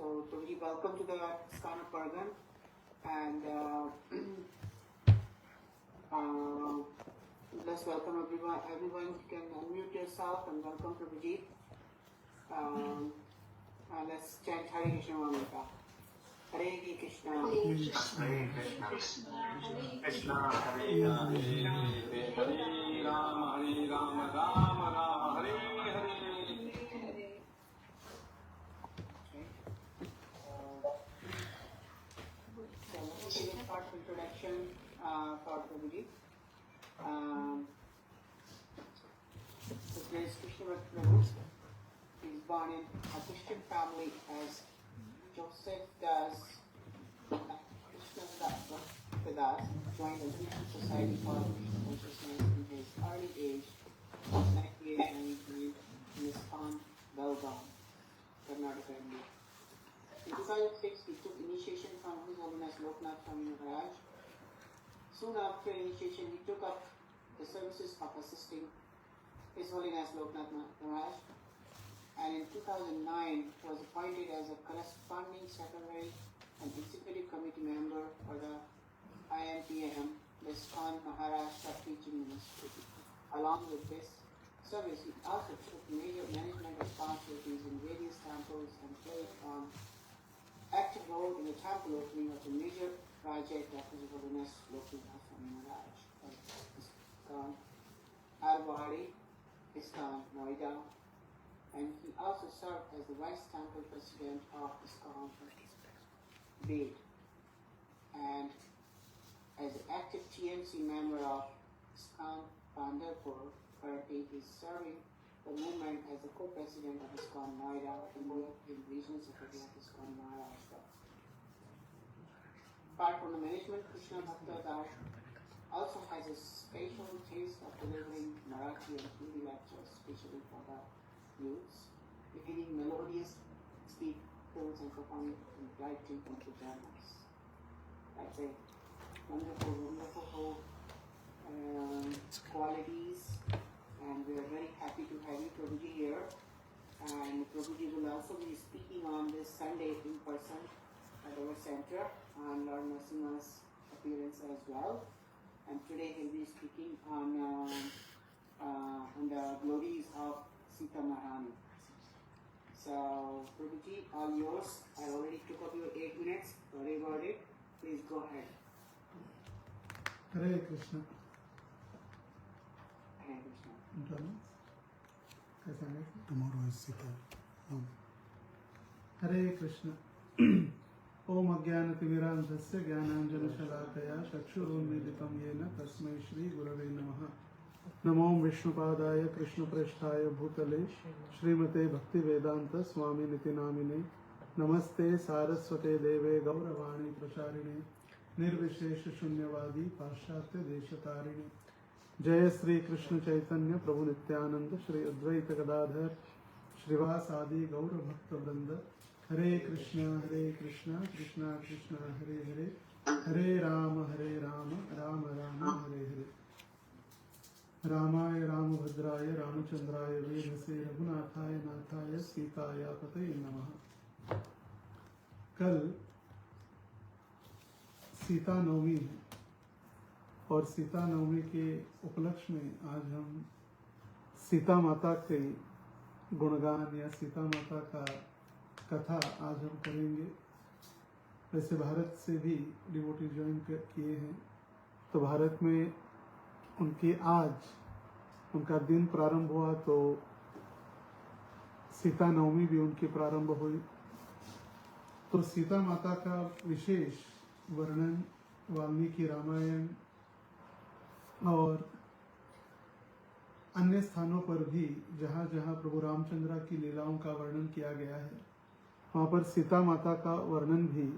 So, Prabhuji, welcome to the ISKCON of Paragon, and let's welcome everyone. Everyone, you can unmute yourself and welcome Prabhuji. Let's chant Hare Krishna Mantra. Hare Krishna, Hare Krishna, Krishna Hare Hare, Hare Rama, Rama Rama, Hare Hare. So let's take a short introduction for Prabhuji. His name is Krishna Prabhu. He was born in a Christian family as Joseph Das, Krishna Das, joined the Christian Society for Krishna Consciousness in his early age, 1993, in ISKCON, Belgaum, Karnataka, India. In 2006, he took initiation from His Holiness Loknath Swami Maharaj. Soon after initiation, he took up the services of assisting His Holiness Loknath Maharaj. And in 2009, was appointed as a corresponding secretary and executive committee member for the IMPM, the ISKCON Maharashtra Teaching Ministry. Along with this service, he also took major management responsibilities in various temples and played an active role in the temple opening of the major project of His Holiness Loknath Swami Maharaj, ISKCON Arwadi, ISKCON Noida, and he also served as the Vice Temple President of ISKCON Bade, and as an active TMC member of ISKCON Pandharpur. Currently, he is serving the movement as the co-president of ISKCON Noida and in regional secretary of ISKCON Maharashtra. Apart from the management, Krishna Bhakta Das also has a special taste of delivering Marathi and Hindi lectures, especially for the youths, beginning melodious speed films and performing in writing and pajamas. That's a wonderful qualities, and we are very happy to have you, Prabhuji, here. And Prabhuji will also be speaking on this Sunday in person at our center on Lord Narasimha's appearance as well. And today he'll be speaking on the glories of Sita Maharani. So, Prabhuji, all yours. I already took up your 8 minutes. Sorry about it. Please go ahead. Hare Krishna. Hare Krishna. Tomorrow is Sita. Hare Krishna. Om Ajnanatimirandhasya Jnananjanashalakaya Chakshurunmilitam Yena Tasmai Shri Gurave Namaha. Namo Vishnupadaya Krishna Prasthaya Bhutale Srimate Bhakti Vedanta Swami Niti Namine Namaste Saraswate Deve Gauravani Pracharine Nirvishesha Shunyavadi Paschatya Deshatarine Jaya Sri Krishna Chaitanya Prabhu Nityananda Shri Advaita Gadadhar Shrivasadi Gaura Bhakta Vrinda Hare Krishna Krishna Krishna Hare Hare Hare Rama Rama Rama Hare Hare रामाय रामभद्राय रामचंद्राय वेदसे रघुनाथाय नाथाय सीताय पतये नमः। कल सीता नवमी है और सीता नवमी के उपलक्ष्य में आज हम सीता माता के गुणगान या सीता माता का कथा आज हम करेंगे। वैसे भारत से भी डिवोटी ज्वाइन किए हैं, तो भारत में उनकी आज उनका दिन प्रारंभ हुआ तो सीता नवमी भी उनकी प्रारंभ हुई। तो सीता माता का विशेष वर्णन वाल्मीकि रामायण और अन्य स्थानों पर भी जहाँ जहाँ प्रभु रामचंद्र की लीलाओं का वर्णन किया गया है, वहाँ पर सीता माता का वर्णन भी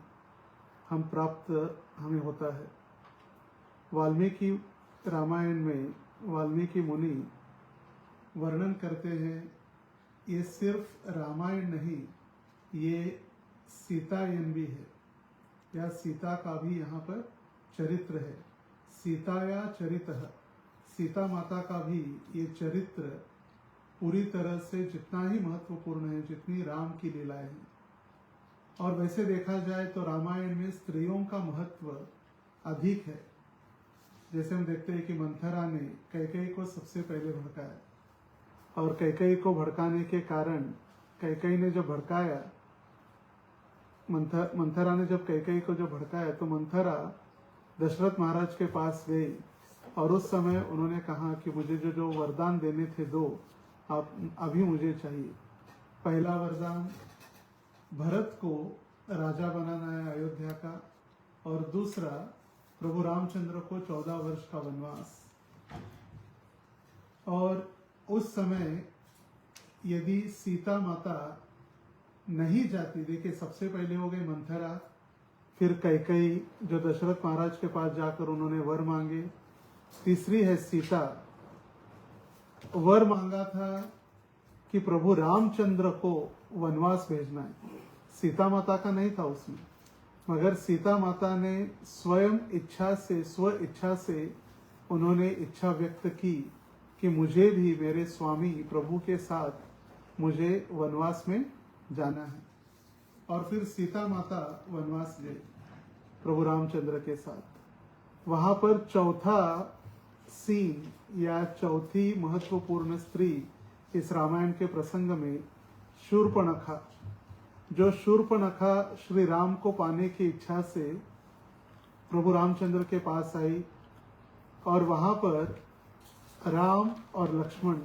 हमें होता है। वाल्मीकि रामायण में वाल्मीकि मुनि वर्णन करते हैं, ये सिर्फ रामायण नहीं, ये सीतायन भी है, या सीता का भी यहाँ पर चरित्र है। सीताया चरितः, सीता माता का भी ये चरित्र पूरी तरह से जितना ही महत्वपूर्ण है जितनी राम की लीलाएं हैं। और वैसे देखा जाए तो रामायण में स्त्रियों का महत्व अधिक है। जैसे हम देखते हैं कि मंथरा ने कैकेयी को सबसे पहले भड़काया, और कैकेयी को भड़काने के कारण कैकेयी ने जब भड़काया, मंथरा ने जब कैकेयी को जब भड़काया तो मंथरा दशरथ महाराज के पास गई और उस समय उन्होंने कहा कि मुझे जो वरदान देने थे दो, आप अभी मुझे चाहिए। पहला वरदान भरत को राजा बनाना है अयोध्या का, और दूसरा प्रभु रामचंद्र को 14 वर्ष का वनवास। और उस समय यदि सीता माता नहीं जाती, देखिए सबसे पहले हो गई मंथरा, फिर कैकेयी जो दशरथ महाराज के पास जाकर उन्होंने वर मांगे, तीसरी है सीता। वर मांगा था कि प्रभु रामचंद्र को वनवास भेजना है, सीता माता का नहीं था उसमें, मगर सीता माता ने स्वयं इच्छा से, स्व इच्छा से उन्होंने इच्छा व्यक्त की कि मुझे भी मेरे स्वामी प्रभु के साथ मुझे वनवास में जाना है। और फिर सीता माता वनवास गए प्रभु रामचंद्र के साथ। वहां पर चौथा सीन या चौथी महत्वपूर्ण स्त्री इस रामायण के प्रसंग में शूर्पणखा, जो शूर्पणखा श्री राम को पाने की इच्छा से प्रभु रामचंद्र के पास आई, और वहां पर राम और लक्ष्मण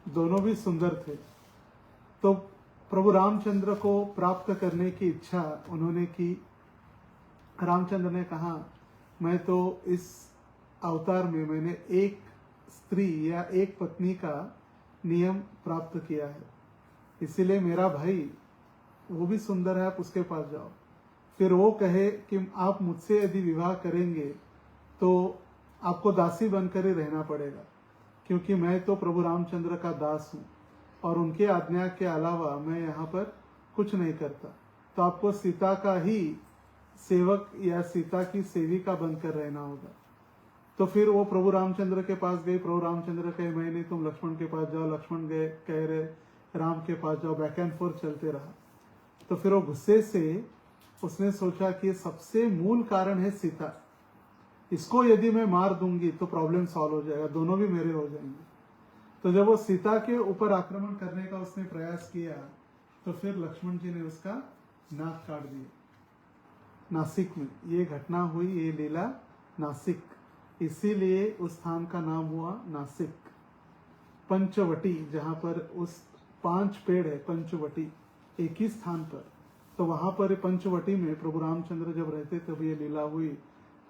दोनों भी सुंदर थे। तो प्रभु रामचंद्र को प्राप्त करने की इच्छा उन्होंने की। रामचंद्र ने कहा, मैं तो इस अवतार में मैंने एक स्त्री या एक पत्नी का नियम प्राप्त किया है, इसीलिए मेरा भाई वो भी सुंदर है, आप उसके पास जाओ। फिर वो कहे कि आप मुझसे यदि विवाह करेंगे तो आपको दासी बनकर ही रहना पड़ेगा, क्योंकि मैं तो प्रभु रामचंद्र का दास हूँ और उनके आज्ञा के अलावा मैं यहाँ पर कुछ नहीं करता, तो आपको सीता का ही सेवक या सीता की सेविका बनकर रहना होगा। तो फिर वो प्रभु रामचंद्र के पास गए। प्रभु रामचंद्र कहे, मैं नहीं, तुम लक्ष्मण के पास जाओ। लक्ष्मण गए, कह रहे राम के पास जाओ, बैक एंड फोर्थ चलते रहा। तो फिर वो गुस्से से उसने सोचा कि सबसे मूल कारण है सीता, इसको यदि मैं मार दूंगी तो प्रॉब्लम सॉल्व हो जाएगा, दोनों भी मेरे हो जाएंगे। तो जब वो सीता के ऊपर आक्रमण करने का उसने प्रयास किया तो फिर लक्ष्मण जी ने उसका नाक काट दिया। नासिक में ये घटना हुई, ये लीला नासिक, इसीलिए उस स्थान का नाम हुआ नासिक। पंचवटी, जहां पर उस 5 पेड़ है, पंचवटी एक ही स्थान पर, तो वहां पर पंचवटी में प्रभु रामचंद्र जब रहते तब ये लीला हुई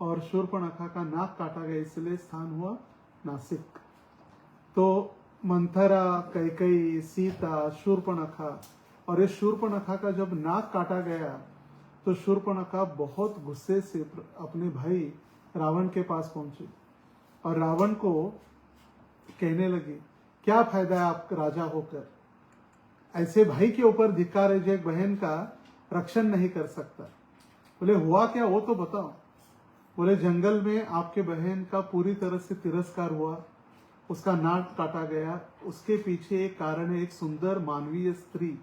और शूर्पणखा का नाक काटा गया, इसलिए स्थान हुआ नासिक। तो मंथरा, कैकेयी, सीता, शूर्पणखा, और इस शूर्पणखा का जब नाक काटा गया तो शूर्पणखा बहुत गुस्से से अपने भाई रावण के पास पहुंची और रावण को कहने लगी, क्या फायदा है आप राजा होकर, ऐसे भाई के ऊपर धिक्कार है जो एक बहन का रक्षण नहीं कर सकता। बोले हुआ क्या वो तो बताओ। बोले जंगल में आपके बहन का पूरी तरह से तिरस्कार हुआ, उसका नाक काटा गया, उसके पीछे एक कारण है, एक सुंदर मानवीय स्त्री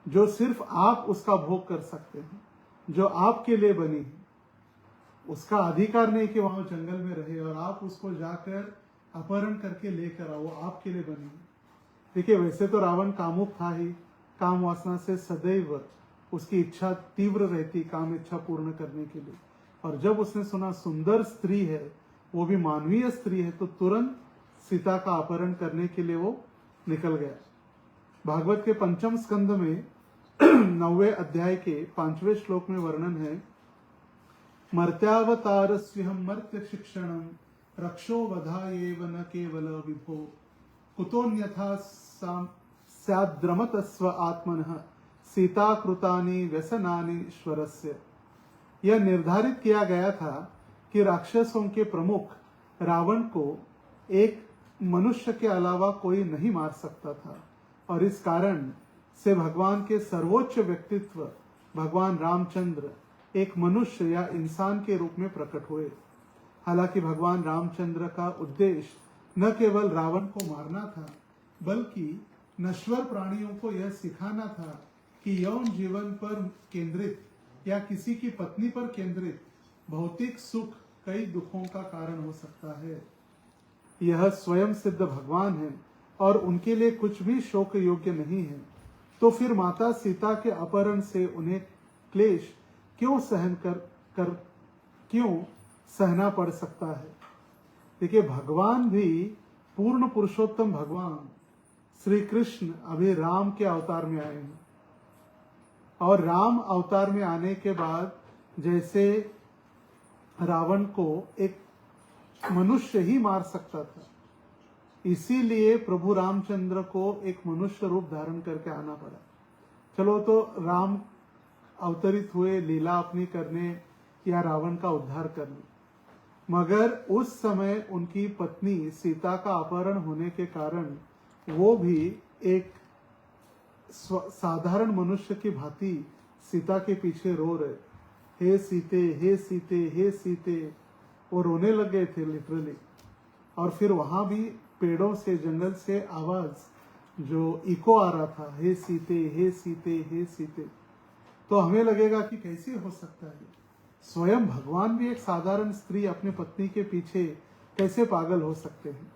जो सिर्फ आप उसका भोग कर सकते हैं, जो आपके लिए बनी है। उसका अधिकार नहीं कि वहां जंगल में रहे और आप उसको जाकर अपहरण करके लेकर आओ, वो आपके लिए बनी है। देखिए वैसे तो रावण कामुक था ही, काम वासना से सदैव उसकी इच्छा तीव्र रहती काम इच्छा पूर्ण करने के लिए, और जब उसने सुना सुंदर स्त्री है, वो भी मानवीय स्त्री है, तो तुरंत सीता का अपहरण करने के लिए वो निकल गया। भागवत के 5वें स्कंद में 9वें अध्याय के 5वें श्लोक में वर्णन है, मर्त्यावतारस्यहं मर्त्य शिक्षणं रक्षो वधायेव न केवल विभो कुतोन्यथा स्याद्रमतस्व आत्मनः सीता कृतानि व्यसनानि ईश्वरस्य। यह निर्धारित किया गया था कि राक्षसों के प्रमुख रावण को एक मनुष्य के अलावा कोई नहीं मार सकता था, और इस कारण से भगवान के सर्वोच्च व्यक्तित्व भगवान रामचंद्र एक मनुष्य या इंसान के रूप में प्रकट हुए। हालांकि भगवान रामचंद्र का उद्देश्य न केवल रावण को मारना था, बल्कि नश्वर प्राणियों को यह सिखाना था कि यौन जीवन पर केंद्रित या किसी की पत्नी पर केंद्रित भौतिक सुख कई दुखों का कारण हो सकता है। यह स्वयं सिद्ध भगवान है और उनके लिए कुछ भी शोक योग्य नहीं है, तो फिर माता सीता के अपहरण से उन्हें क्लेश क्यों सहना पड़ सकता है। देखिए, भगवान भी पूर्ण पुरुषोत्तम भगवान श्री कृष्ण अभी राम के अवतार में आए हैं, और राम अवतार में आने के बाद जैसे रावण को एक मनुष्य ही मार सकता था, इसीलिए प्रभु रामचंद्र को एक मनुष्य रूप धारण करके आना पड़ा। चलो, तो राम अवतरित हुए लीला अपनी करने या रावण का उद्धार करने, मगर उस समय उनकी पत्नी सीता का अपहरण होने के कारण वो भी एक साधारण मनुष्य की भांति सीता के पीछे रो रहे, हे सीते, हे सीते, हे सीते, वो रोने लग गए थे लिटरली। और फिर वहां भी पेड़ों से, जंगल से आवाज जो इको आ रहा था, हे सीते, हे सीते, हे सीते। तो हमें लगेगा कि कैसे हो सकता है, स्वयं भगवान भी एक साधारण स्त्री अपनी पत्नी के पीछे कैसे पागल हो सकते हैं।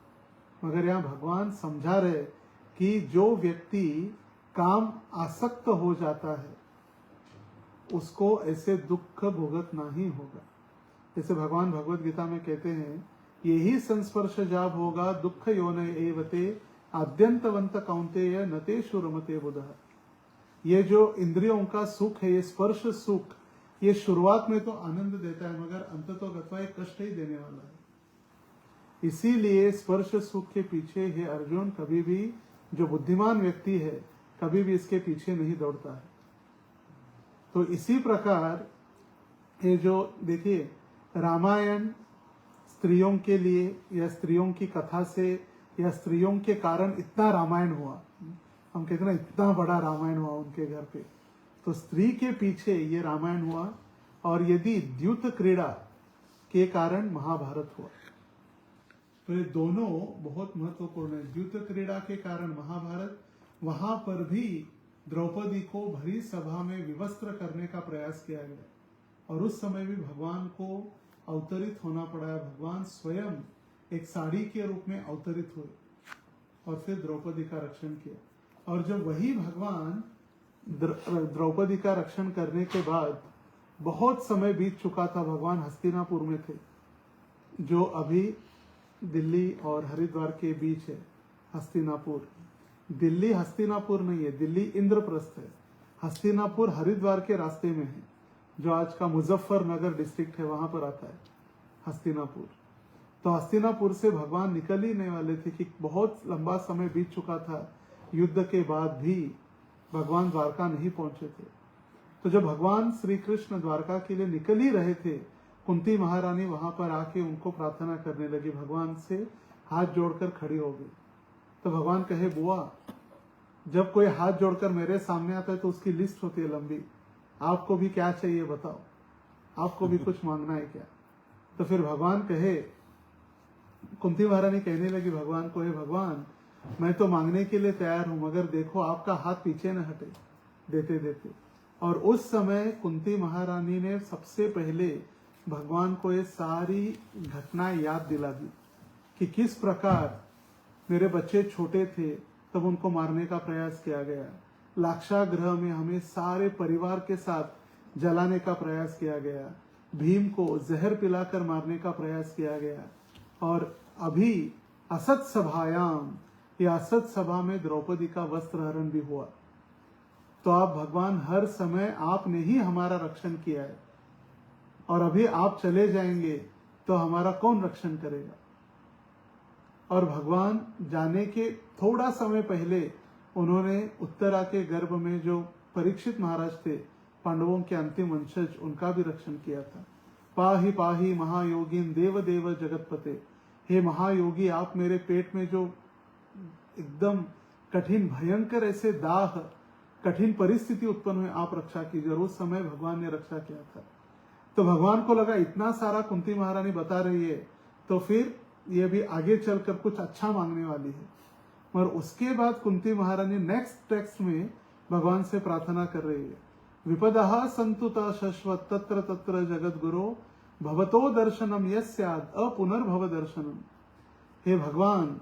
मगर यहाँ भगवान समझा रहे कि जो व्यक्ति काम आसक्त हो जाता है उसको ऐसे दुख भुगतना ही होगा। जैसे भगवान भगवत गीता में कहते हैं, यही संस्पर्श जाब होगा दुख योन एवते आद्यंतवंत कौंतेय नतेषु रमते बुधः। ये जो इंद्रियों का सुख है, ये स्पर्श सुख, ये शुरुआत में तो आनंद देता है, मगर अंततो गत्वा एक कष्ट ही देने वाला है। इसीलिए स्पर्श सुख के पीछे हे अर्जुन, कभी भी जो बुद्धिमान व्यक्ति है कभी भी इसके पीछे नहीं दौड़ता है। तो इसी प्रकार ये जो देखिए, रामायण स्त्रियों के लिए या स्त्रियों की कथा से या स्त्रियों के कारण इतना रामायण हुआ, हम कहते हैं ना, इतना बड़ा रामायण हुआ उनके घर पे, तो स्त्री के पीछे ये रामायण हुआ। और यदि द्युत क्रीड़ा के कारण महाभारत हुआ, तो ये दोनों बहुत महत्वपूर्ण है। द्युत क्रीड़ा के कारण महाभारत, वहां पर भी द्रौपदी को भरी सभा में विवस्त्र करने का प्रयास किया गया, और उस समय भी भगवान को अवतरित होना पड़ा। भगवान स्वयं एक साड़ी के रूप में अवतरित हुए और फिर द्रौपदी का रक्षण किया। और जब वही भगवान द्रौपदी का रक्षण करने के बाद बहुत समय बीत चुका था, भगवान हस्तिनापुर में थे, जो अभी दिल्ली और हरिद्वार के बीच है। हस्तिनापुर, दिल्ली हस्तिनापुर नहीं है, दिल्ली इंद्रप्रस्थ है। हस्तिनापुर हरिद्वार के रास्ते में है, जो आज का मुजफ्फरनगर डिस्ट्रिक्ट है, वहां पर आता है हस्तिनापुर। तो हस्तिनापुर से भगवान निकल ही नहीं वाले थे कि बहुत लंबा समय बीत चुका था, युद्ध के बाद भी भगवान द्वारका नहीं पहुंचे थे। तो जब भगवान श्री कृष्ण द्वारका के लिए निकल ही रहे थे, कुंती महारानी वहां पर आके उनको प्रार्थना करने लगी, भगवान से हाथ जोड़कर खड़ी हो गई। तो भगवान कहे, बुआ, जब कोई हाथ जोड़कर मेरे सामने आता है तो उसकी लिस्ट होती है लंबी, आपको भी क्या चाहिए बताओ, आपको भी कुछ मांगना है क्या? तो फिर भगवान कहे, कुंती महारानी कहने लगी भगवान को, हे भगवान, मैं तो मांगने के लिए तैयार हूं, मगर देखो आपका हाथ पीछे न हटे देते देते। और उस समय कुंती महारानी ने सबसे पहले भगवान को ये सारी घटनाएं याद दिला दी कि किस प्रकार मेरे बच्चे छोटे थे तब उनको मारने का प्रयास किया गया, लाक्षागृह में हमें सारे परिवार के साथ जलाने का प्रयास किया गया, भीम को जहर पिलाकर मारने का प्रयास किया गया, और अभी असत सभायाम, या असत सभा में द्रौपदी का वस्त्र हरण भी हुआ। तो आप भगवान, हर समय आपने ही हमारा रक्षण किया है, और अभी आप चले जाएंगे तो हमारा कौन रक्षण करेगा? और भगवान जाने के थोड़ा समय पहले उन्होंने उत्तरा के गर्भ में जो परीक्षित महाराज थे, पांडवों के अंतिम वंशज, उनका भी रक्षण किया था। पाहि पाहि महायोगीन देव देव जगतपते, हे महायोगी, आप मेरे पेट में जो एकदम कठिन भयंकर ऐसे दाह, कठिन परिस्थिति उत्पन्न हुई, आप रक्षा कीजिए। और उस समय भगवान ने रक्षा किया था। तो भगवान को लगा इतना सारा कुंती महारानी बता रही है, तो फिर ये भी आगे चलकर कुछ अच्छा मांगने वाली है। और उसके बाद कुंती महारानी नेक्स्ट टेक्स्ट में भगवान से प्रार्थना कर रही है। विपदः संतुता शश्वत तत्र तत्र जगत गुरो भवतो दर्शनम यस्याद अपुनर्भव दर्शनम। हे भगवान,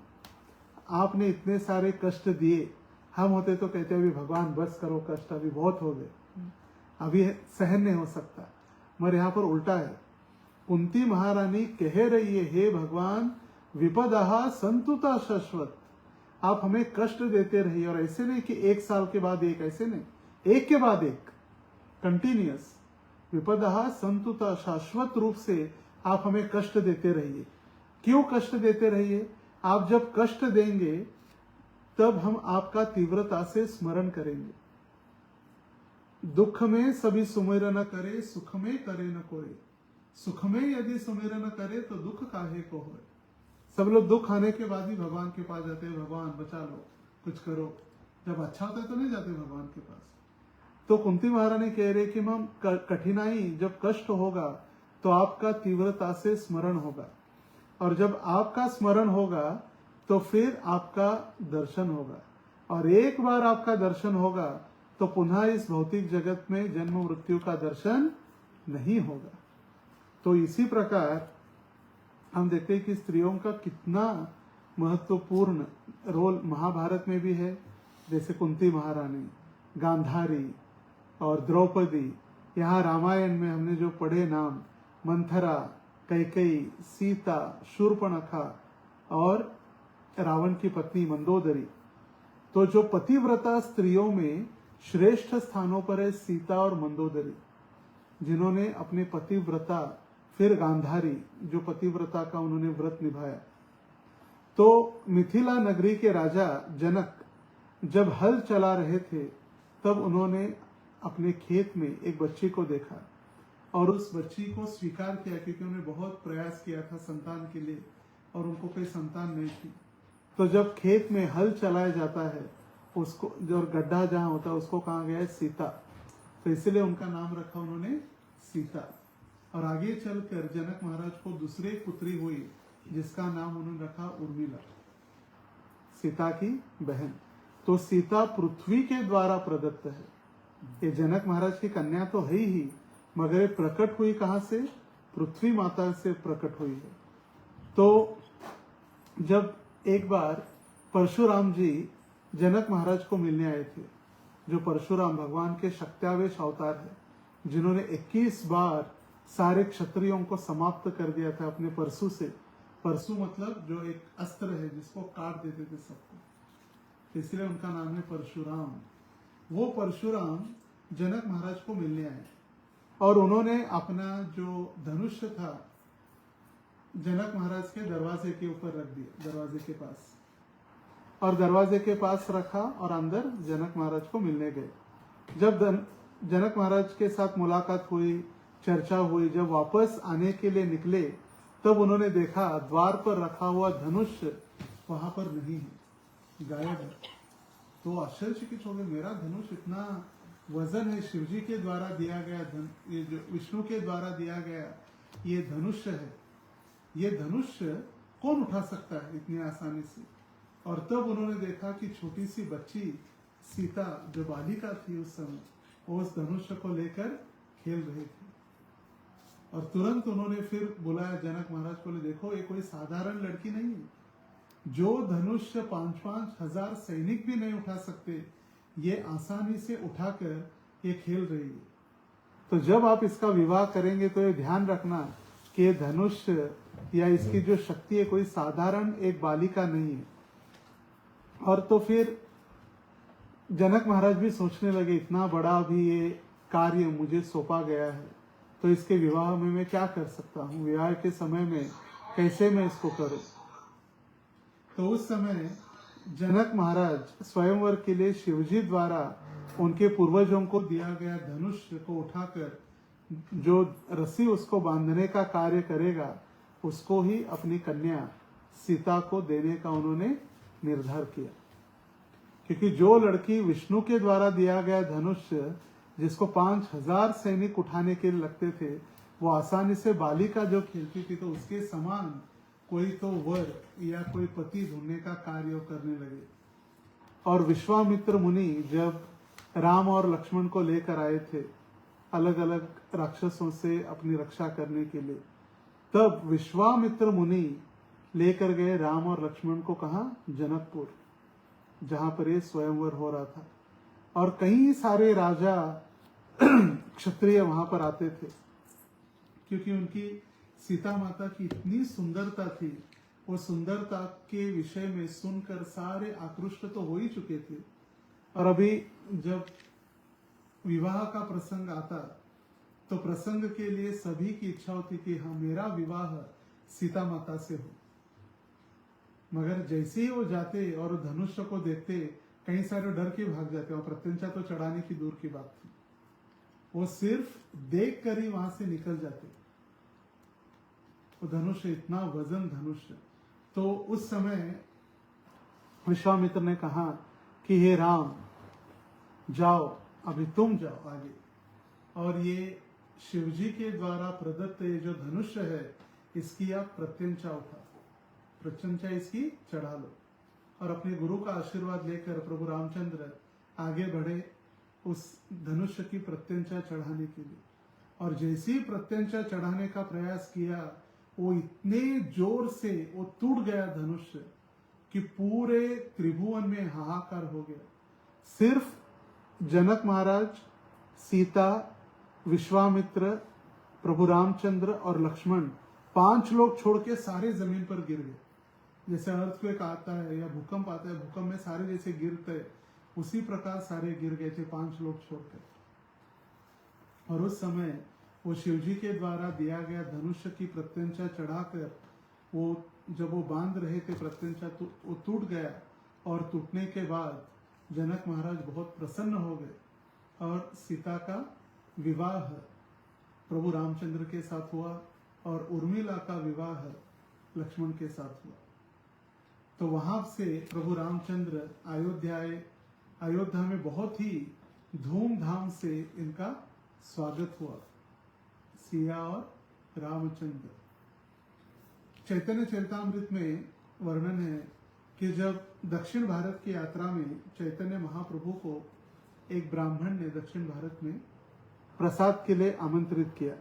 आपने इतने सारे कष्ट दिए, हम होते तो कहते अभी भगवान बस करो कष्ट, अभी बहुत हो गए, अभी सहन नहीं हो सकता। मगर यहाँ पर उल्टा है। कुंती महारानी कह रही है, हे भगवान विपदः संतुता शश्वत, आप हमें कष्ट देते रहिए। और ऐसे नहीं कि 1 साल के बाद एक, ऐसे नहीं, एक के बाद एक, कंटिन्यूअस। विपदः संतुता, शाश्वत रूप से आप हमें कष्ट देते रहिए। क्यों कष्ट देते रहिए? आप जब कष्ट देंगे तब हम आपका तीव्रता से स्मरण करेंगे। दुख में सभी सुमिरन करे, सुख में करे न कोई। सुख में यदि सुमिरन करे तो दुख काहे को होए। सब लोग दुख आने के बाद ही भगवान के पास जाते हैं, भगवान बचा लो, कुछ करो। जब अच्छा होता है तो नहीं जाते भगवान के पास। तो कुंती महारानी कह रहे कि हम कठिनाई, जब कष्ट होगा तो आपका तीव्रता से स्मरण होगा, और जब आपका स्मरण होगा तो फिर आपका दर्शन होगा। और एक बार आपका दर्शन होगा तो पुनः इस भौतिक जगत में जन्म मृत्यु का दर्शन नहीं होगा। तो इसी प्रकार हम देखते हैं कि स्त्रियों का कितना महत्वपूर्ण रोल महाभारत में भी है। जैसे कुंती महारानी, गांधारी और द्रौपदी। यहाँ रामायण में हमने जो पढ़े नाम, मंथरा, कैकेयी, सीता, शूर्पणखा और रावण की पत्नी मंदोदरी। तो जो पतिव्रता स्त्रियों में श्रेष्ठ स्थानों पर है सीता और मंदोदरी, जिन्होंने अपने पतिव्रता, फिर गांधारी जो पतिव्रता का उन्होंने व्रत निभाया। तो मिथिला नगरी के राजा जनक जब हल चला रहे थे तब उन्होंने अपने खेत में एक बच्ची को देखा और उस बच्ची को स्वीकार किया, क्योंकि उन्होंने बहुत प्रयास किया था संतान के लिए और उनको कोई संतान नहीं थी। तो जब खेत में हल चलाया जाता है, उसको जो गड्ढा जहां होता है उसको कहा गया है सीता, तो इसलिए उनका नाम रखा उन्होंने सीता। और आगे चलकर जनक महाराज को दूसरी पुत्री हुई जिसका नाम उन्होंने रखा उर्मिला, सीता की बहन। तो सीता पृथ्वी के द्वारा प्रदत्त है। ये जनक महाराज की कन्या तो है ही, मगर प्रकट हुई कहां से? पृथ्वी माता से प्रकट हुई है। तो जब एक बार परशुराम जी जनक महाराज को मिलने आए थे, जो परशुराम भगवान के शक्त्यावेश अवतार है, जिन्होंने 21 बार सारे क्षत्रियों को समाप्त कर दिया था अपने परशु से। परशु मतलब जो एक अस्त्र है जिसको काट देते थे सबको, इसलिए उनका नाम है परशुराम। वो परशुराम जनक महाराज को मिलने आए और उन्होंने अपना जो धनुष था जनक महाराज के दरवाजे के ऊपर रख दिया, दरवाजे के पास, और दरवाजे के पास रखा और अंदर जनक महाराज को मिलने गए। जब जनक महाराज के साथ मुलाकात हुई, चर्चा हुई, जब वापस आने के लिए निकले तब उन्होंने देखा द्वार पर रखा हुआ धनुष वहां पर नहीं है, गायब है। तो आश्चर्यचकित हो गए, मेरा धनुष इतना वजन है, शिवजी के द्वारा दिया गया, ये जो विष्णु के द्वारा दिया गया ये धनुष है, ये धनुष कौन उठा सकता है इतनी आसानी से? और तब उन्होंने देखा कि छोटी सी बच्ची सीता जो बालिका थी उस समय, वो उस धनुष को लेकर खेल रही थी। और तुरंत उन्होंने फिर बुलाया जनक महाराज को, देखो ये कोई साधारण लड़की नहीं है, जो धनुष 5-5 हजार सैनिक भी नहीं उठा सकते, ये आसानी से उठाकर ये खेल रही है। तो जब आप इसका विवाह करेंगे तो ये ध्यान रखना कि धनुष या इसकी जो शक्ति है कोई साधारण एक बालिका नहीं है। और तो फिर जनक महाराज भी सोचने लगे, इतना बड़ा भी ये कार्य मुझे सौंपा गया है, तो इसके विवाह में मैं क्या कर सकता हूँ, विवाह के समय में कैसे मैं इसको करूं? तो उस समय जनक महाराज स्वयंवर के लिए शिवजी द्वारा उनके पूर्वजों को दिया गया धनुष को उठाकर जो रस्सी उसको बांधने का कार्य करेगा, उसको ही अपनी कन्या सीता को देने का उन्होंने निर्धार किया। क्योंकि जो लड़की विष्णु के द्वारा दिया गया धनुष जिसको 5000 सैनिक उठाने के लिए लगते थे, वो आसानी से बालिका जो खेलती थी, तो उसके समान कोई तो वर या कोई पति ढूंढने का कार्य करने लगे। और विश्वामित्र मुनि जब राम और लक्ष्मण को लेकर आए थे अलग अलग राक्षसों से अपनी रक्षा करने के लिए। तब विश्वामित्र मुनि लेकर गए राम और लक्ष्मण को कहा, जनकपुर, जहां पर ये स्वयंवर हो रहा था। और कई सारे राजा क्षत्रिय वहां पर आते थे, क्योंकि उनकी सीता माता की इतनी सुंदरता थी। वो सुंदरता के विषय में सुनकर सारे आकृष्ट तो हो ही चुके थे, और अभी जब विवाह का प्रसंग आता तो प्रसंग के लिए सभी की इच्छा होती कि हाँ, मेरा विवाह सीता माता से हो। मगर जैसे ही वो जाते और धनुष को देखते, कई सारे डर के भाग जाते, और प्रत्यंचा तो चढ़ाने की दूर की बात थी। वो सिर्फ देख कर ही वहां से निकल जाते। वो धनुष, इतना वजन धनुष। तो उस समय विश्वामित्र ने कहा कि हे राम, जाओ, अभी तुम जाओ आगे, और ये शिवजी के द्वारा प्रदत्त ये जो धनुष है, इसकी आप प्रत्यंचा उठा, प्रत्यंचा इसकी चढ़ा लो। और अपने गुरु का आशीर्वाद लेकर प्रभु रामचंद्र आगे बढ़े उस धनुष की प्रत्यंचा चढ़ाने के लिए। और जैसे ही प्रत्यंचा चढ़ाने का प्रयास किया, वो इतने जोर से वो टूट गया धनुष कि पूरे त्रिभुवन में हाहाकार हो गया। सिर्फ जनक महाराज, सीता, विश्वामित्र, प्रभु रामचंद्र और लक्ष्मण, 5 लोग छोड़ के सारे जमीन पर गिर गए। जैसे अर्थक्वेक आता है या भूकंप आता है, भूकंप में सारे जैसे गिरते हैं, उसी प्रकार सारे गिर गए थे 5 लोग छोड़कर। और उस समय वो शिवजी के द्वारा दिया गया धनुष की प्रत्यंचा चढ़ाकर वो जब वो बांध रहे थे प्रत्यंचा, तो वो टूट गया। और टूटने के बाद जनक महाराज बहुत प्रसन्न हो गए, और सीता का विवाह प्रभु रामचंद्र के साथ हुआ, और उर्मिला का विवाह लक्ष्मण के साथ हुआ। तो वहां से प्रभु रामचंद्र अयोध्या आए। अयोध्या में बहुत ही धूमधाम से इनका स्वागत हुआ, सिया और रामचंद्र। चैतन्य चरितामृत में वर्णन है कि जब दक्षिण भारत की यात्रा में चैतन्य महाप्रभु को एक ब्राह्मण ने दक्षिण भारत में प्रसाद के लिए आमंत्रित किया,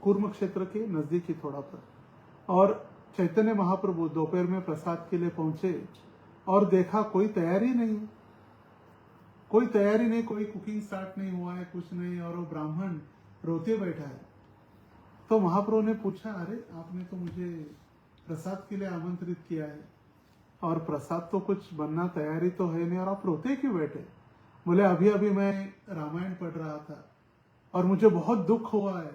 कुर्म क्षेत्र के नजदीक ही थोड़ा पर। और चैतन्य महाप्रभु दोपहर में प्रसाद के लिए पहुंचे और देखा कोई तैयारी नहीं, कोई तैयारी नहीं, कोई कुकिंग स्टार्ट नहीं हुआ है, कुछ नहीं। और वो ब्राह्मण रोते बैठा है। तो महाप्रभु ने पूछा, अरे आपने तो मुझे प्रसाद के लिए आमंत्रित किया है, और प्रसाद तो कुछ बनना तैयारी तो है नहीं, और आप रोते क्यों बैठे? बोले, अभी अभी मैं रामायण पढ़ रहा था और मुझे बहुत दुख हुआ है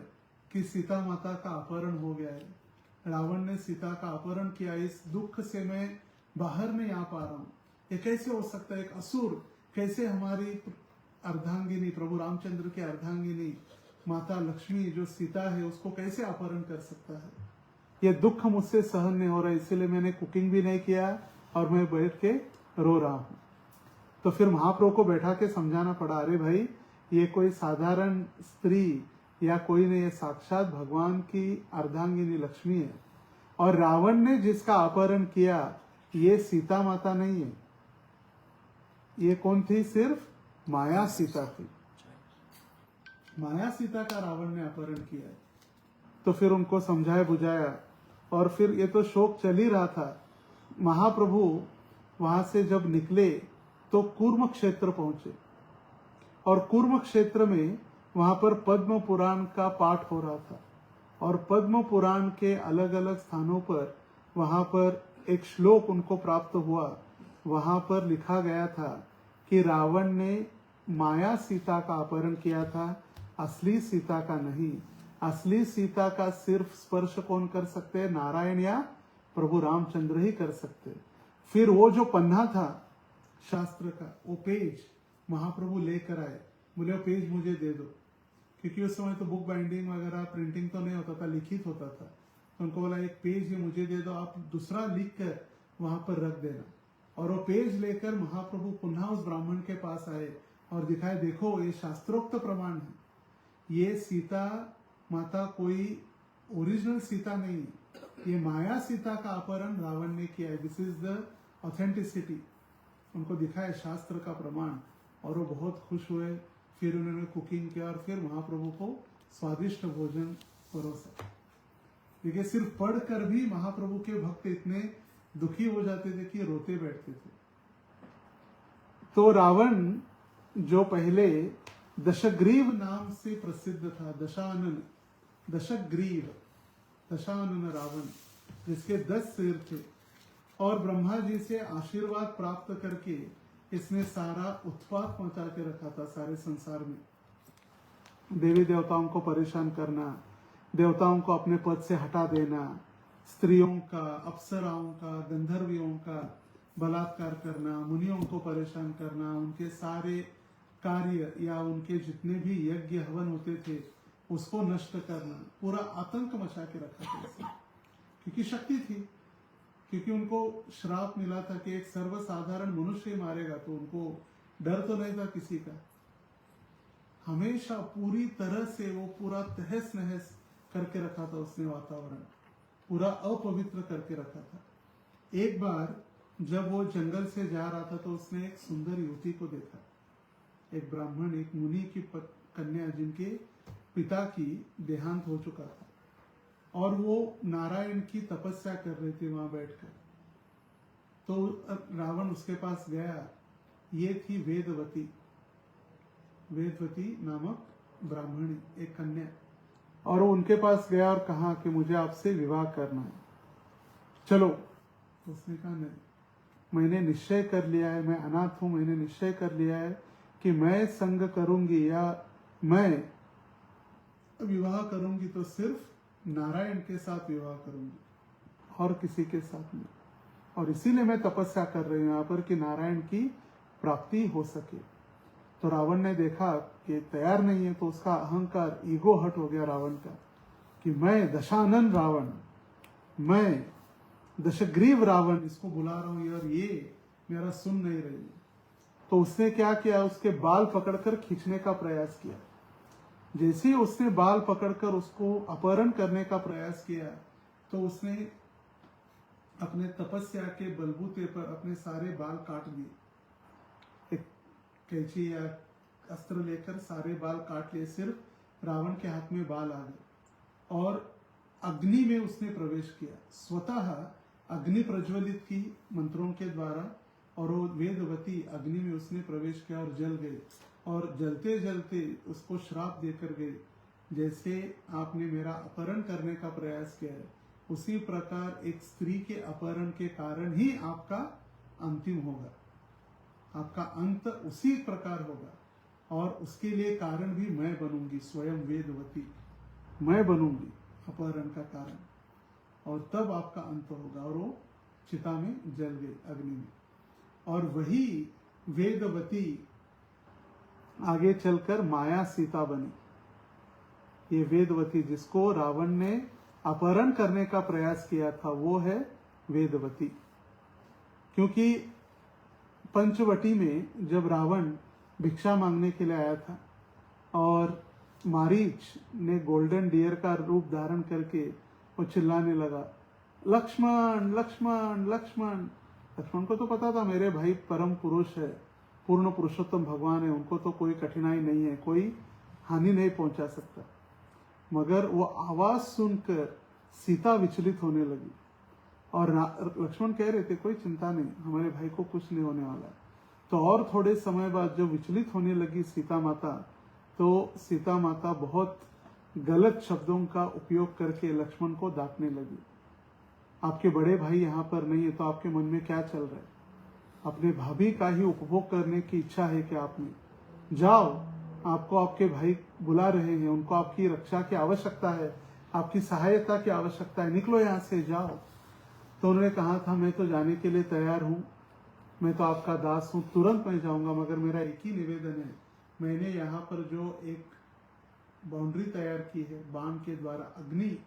कि सीता माता का अपहरण हो गया है। रावण ने सीता का अपहरण किया, इस दुख से मैं बाहर नहीं आ पा रहा हूँ। ये कैसे हो सकता है? एक असुर कैसे हमारी अर्धांगिनी, प्रभु रामचंद्र की अर्धांगिनी माता लक्ष्मी जो सीता है, उसको कैसे अपहरण कर सकता है? ये दुख मुझसे सहन नहीं हो रहा, इसीलिए मैंने कुकिंग भी नहीं किया और मैं बैठ के रो रहा हूँ। तो फिर महाप्रभु को बैठा के समझाना पड़ा, अरे भाई, ये कोई साधारण स्त्री या कोई नहीं, ये साक्षात भगवान की अर्धांगिनी लक्ष्मी है। और रावण ने जिसका अपहरण किया, ये सीता माता नहीं है। ये कौन थी? सिर्फ माया सीता थी। माया सीता का रावण ने अपहरण किया है। तो फिर उनको समझाया बुझाया, और फिर ये तो शोक चल ही रहा था। महाप्रभु वहां से जब निकले तो कूर्म क्षेत्र पहुंचे, और कूर्म क्षेत्र में वहां पर पद्म पुराण का पाठ हो रहा था। और पद्म पुराण के अलग अलग स्थानों पर वहां पर एक श्लोक उनको प्राप्त हुआ। वहां पर लिखा गया था कि रावण ने माया सीता का अपहरण किया था, असली सीता का नहीं। असली सीता का सिर्फ स्पर्श कौन कर सकते हैं? नारायण या प्रभु रामचंद्र ही कर सकते। फिर वो जो पन्ना था शास्त्र का, वो पेज महाप्रभु लेकर आए। बोले, वो पेज मुझे दे दो, क्योंकि उस समय तो बुक बाइंडिंग वगैरह प्रिंटिंग तो नहीं होता था, लिखित होता था। तो उनको बोला, एक पेज ये मुझे दे दो, आप दूसरा लिख कर वहां पर रख देना। और वो पेज लेकर महाप्रभु पुनः उस ब्राह्मण के पास आए और दिखाए, देखो ये शास्त्रोक्त प्रमाण है, ये सीता माता कोई ओरिजिनल सीता नहीं, ये माया सीता का अपहरण रावण ने किया है। This is the authenticity. उनको दिखाया शास्त्र का प्रमाण। और वो बहुत खुश हुए। फिर उन्होंने कुकिंग किया और फिर महाप्रभु को स्वादिष्ट भोजन परोसा। देखिए, सिर्फ पढ़कर भी महाप्रभु के भक्त इतने दुखी हो जाते थे कि रोते बैठते थे। तो रावण जो पहले दशग्रीव नाम से प्रसिद्ध था, दशानन, दशग्रीव, दशानन रावण, जिसके 10 सिर थे, और ब्रह्मा जी से आशीर्वाद प्राप्त करके इसने सारा उत्पात मचा के रखा था सारे संसार में। देवी देवताओं को परेशान करना, देवताओं को अपने पद से हटा देना, स्त्रियों का, अप्सराओं का, गंधर्वियों का बलात्कार करना, मुनियों को परेशान करना, उनके सारे कार्य या उनके जितने भी यज्ञ हवन होते थे उसको नष्ट करना, पूरा आतंक मचा के रखा था इसने। क्योंकि शक्ति थी, क्योंकि उनको श्राप मिला था कि एक सर्वसाधारण मनुष्य मारेगा, तो उनको डर तो नहीं था किसी का। हमेशा पूरी तरह से वो पूरा तहस नहस करके रखा था उसने, वातावरण पूरा अपवित्र करके रखा था। एक बार जब वो जंगल से जा रहा था तो उसने एक सुंदर युवती को देखा, एक ब्राह्मण, एक मुनि की कन्या, जिनके पिता की देहांत हो चुका था, और वो नारायण की तपस्या कर रही थी वहां बैठकर। तो रावण उसके पास गया। ये थी वेदवती, वेदवती नामक ब्राह्मणी, एक कन्या, और वो उनके पास गया और कहा कि मुझे आपसे विवाह करना है, चलो। तो उसने कहा नहीं, मैंने निश्चय कर लिया है, मैं अनाथ हूं, मैंने निश्चय कर लिया है कि मैं संग करूंगी या मैं विवाह करूंगी तो सिर्फ नारायण के साथ विवाह करूंगी और किसी के साथ नहीं, और इसीलिए मैं तपस्या कर रही हूं यहाँ पर कि नारायण की प्राप्ति हो सके। तो रावण ने देखा कि तैयार नहीं है, तो उसका अहंकार, ईगो हट हो गया रावण का, कि मैं दशानन रावण, मैं दशग्रीव रावण इसको बुला रहा हूं और ये मेरा सुन नहीं रही है। तो उसने क्या किया, उसके बाल पकड़कर खींचने का प्रयास किया। जैसे ही उसने बाल पकड़कर उसको अपहरण करने का प्रयास किया, तो उसने अपने तपस्या के बलबूते पर अपने सारे बाल काट दिए। एक कैंची या अस्त्र लेकर सारे बाल काट लिए, सिर्फ रावण के हाथ में बाल आ गए और अग्नि में उसने प्रवेश किया। स्वतः अग्नि प्रज्वलित की मंत्रों के द्वारा, और वो वेदवती अग्नि में उसने प्रवेश किया और जल गए, और जलते जलते उसको श्राप देकर गए, जैसे आपने मेरा अपहरण करने का प्रयास किया है, उसी प्रकार एक स्त्री के अपहरण के कारण ही आपका अंतिम होगा, आपका अंत उसी प्रकार होगा, और उसके लिए कारण भी मैं बनूंगी, स्वयं वेदवती मैं बनूंगी अपहरण का कारण, और तब आपका अंत होगा। और वो चिता में जल गई, अग्नि में। और वही वेदवती आगे चलकर माया सीता बनी। ये वेदवती जिसको रावण ने अपहरण करने का प्रयास किया था, वो है वेदवती। क्योंकि पंचवटी में जब रावण भिक्षा मांगने के लिए आया था और मारीच ने गोल्डन डियर का रूप धारण करके वो चिल्लाने लगा, लक्ष्मण लक्ष्मण लक्ष्मण। लक्ष्मण को तो पता था मेरे भाई परम पुरुष है, पूर्ण पुरुषोत्तम भगवान है, उनको तो कोई कठिनाई नहीं है, कोई हानि नहीं पहुंचा सकता। मगर वो आवाज सुनकर सीता विचलित होने लगी, और लक्ष्मण कह रहे थे कोई चिंता नहीं, हमारे भाई को कुछ नहीं होने वाला। तो और थोड़े समय बाद जब विचलित होने लगी सीता माता, तो सीता माता बहुत गलत शब्दों का उपयोग करके लक्ष्मण को डांटने लगी। आपके बड़े भाई यहाँ पर नहीं है, तो आपके मन में क्या चल रहा है? अपने भाभी का ही उपभोग करने की इच्छा है कि आपने, जाओ, आपको आपके भाई बुला रहे हैं, उनको आपकी रक्षा की आवश्यकता है, आपकी सहायता की आवश्यकता है, निकलो यहाँ से, जाओ। तो उन्होंने कहा था मैं तो जाने के लिए तैयार हूँ, मैं तो आपका दास हूँ, तुरंत मैं जाऊंगा, मगर मेरा एक ही निवेदन है, मैंने यहाँ पर जो एक बाउंड्री तैयार की है बाण के द्वारा, अग्नि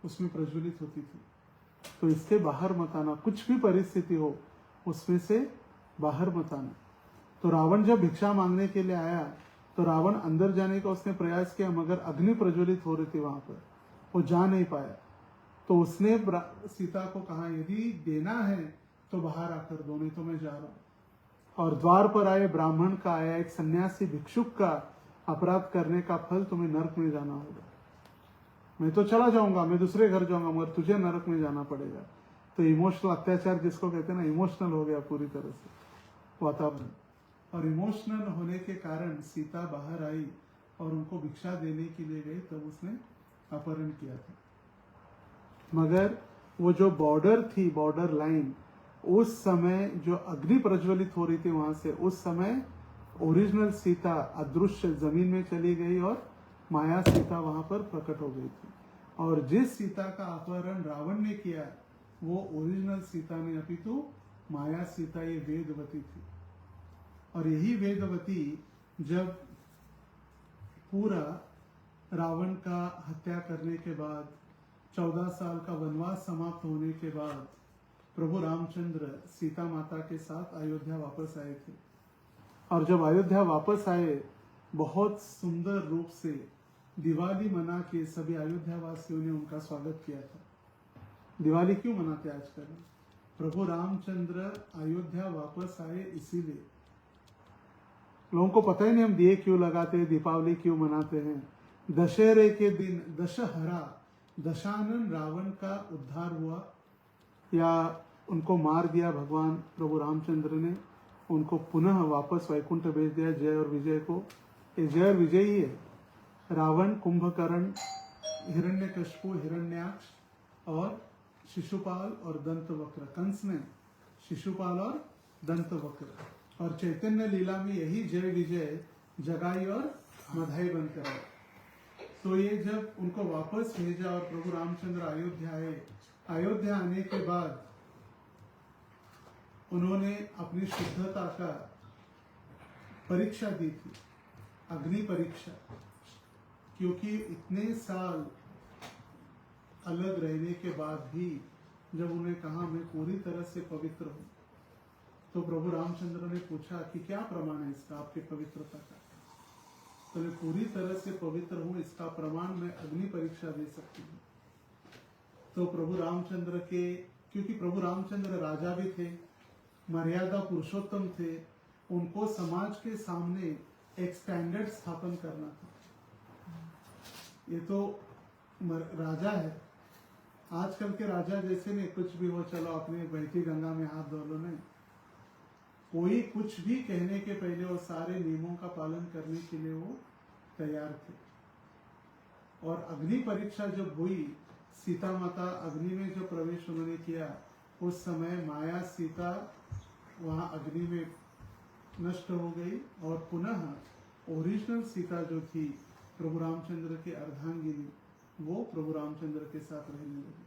उसमें प्रज्वलित होती थी, तो इससे बाहर मत आना, कुछ भी परिस्थिति हो उसमें से बाहर मत आना। तो रावण जब भिक्षा मांगने के लिए आया, तो रावण अंदर जाने का उसने प्रयास किया, मगर अग्नि प्रज्वलित हो रही थी वहां पर, वो जा नहीं पाया। तो उसने सीता को कहा यदि देना है तो बाहर आकर दो, नहीं तो मैं जा रहा हूं। और द्वार पर आए ब्राह्मण का, आया एक सन्यासी भिक्षुक का अपराध करने का फल तुम्हें नरक में जाना होगा। मैं तो चला जाऊंगा, मैं दूसरे घर जाऊंगा, मगर तुझे नरक में जाना पड़ेगा। तो इमोशनल अत्याचार जिसको कहते हैं ना, इमोशनल हो गया पूरी तरह से वातावरण। और इमोशनल होने के कारण सीता बाहर आई और उनको भिक्षा देने के लिए गई, तब उसने अपहरण किया था। मगर वो जो बॉर्डर थी, बॉर्डर लाइन, उस समय जो अग्नि प्रज्वलित हो रही थी वहां से, उस समय ओरिजिनल सीता अदृश्य जमीन में चली गई और माया सीता वहां पर प्रकट हो गई थी। और जिस सीता का अपहरण रावण ने किया, वो ओरिजिनल सीता ने अपितु माया सीता, ये वेदवती थी। और यही वेदवती जब पूरा रावण का हत्या करने के बाद 14 साल का वनवास समाप्त होने के बाद प्रभु रामचंद्र सीता माता के साथ अयोध्या वापस आए थे। और जब अयोध्या वापस आए, बहुत सुंदर रूप से दिवाली मना के सभी अयोध्या वासियों ने उनका स्वागत किया था। दिवाली क्यों मनाते आजकल? प्रभु रामचंद्र अयोध्या वापस आए इसीलिए। लोगों को पता ही नहीं हम दिए क्यों लगाते हैं, दीपावली क्यों मनाते हैं। दशहरे के दिन दशहरा, दशानन रावण का उद्धार हुआ या उनको मार दिया भगवान प्रभु रामचंद्र ने, उनको पुनः वापस वैकुंठ भेज दिया जय और विजय को। ये जय और विजय ही है। रावण, कुंभकर्ण, हिरण्यकशिपु, हिरण्याक्ष और शिशुपाल और दंतवक्र, कंस ने शिशुपाल और दंतवक्र, और चैतन्य लीला में यही जय विजय जगाई और मधाई बनकर आए। तो ये जब उनको वापस भेजा और प्रभु रामचंद्र अयोध्या आए, अयोध्या आने के बाद उन्होंने अपनी शुद्धता का परीक्षा दी थी, अग्नि परीक्षा। क्योंकि इतने साल अलग रहने के बाद भी जब उन्हें कहा मैं पूरी तरह से पवित्र हूं, तो प्रभु रामचंद्र ने पूछा कि क्या प्रमाण है इसका, आपकी पवित्रता का? तो मैं पूरी तरह से पवित्र हूं, इसका प्रमाण मैं अग्नि परीक्षा दे सकती हूँ। तो प्रभु रामचंद्र के, क्योंकि प्रभु रामचंद्र राजा भी थे, मर्यादा पुरुषोत्तम थे, उनको समाज के सामने एक स्टैंडर्ड स्थापन करना था। ये तो राजा है, आजकल के राजा जैसे नहीं कुछ भी हो, चलो अपने बहती गंगा में हाथ धो लो, नहीं। कोई कुछ भी कहने के पहले वो सारे नियमों का पालन करने के लिए वो तैयार थे। और अग्नि परीक्षा जब हुई, सीता माता अग्नि में जो प्रवेश उन्होंने किया, उस समय माया सीता वहां अग्नि में नष्ट हो गई और पुनः ओरिजिनल सीता जो थी प्रभु रामचंद्र की अर्धांगिनी, वो प्रभु रामचंद्र के साथ रहने लगी।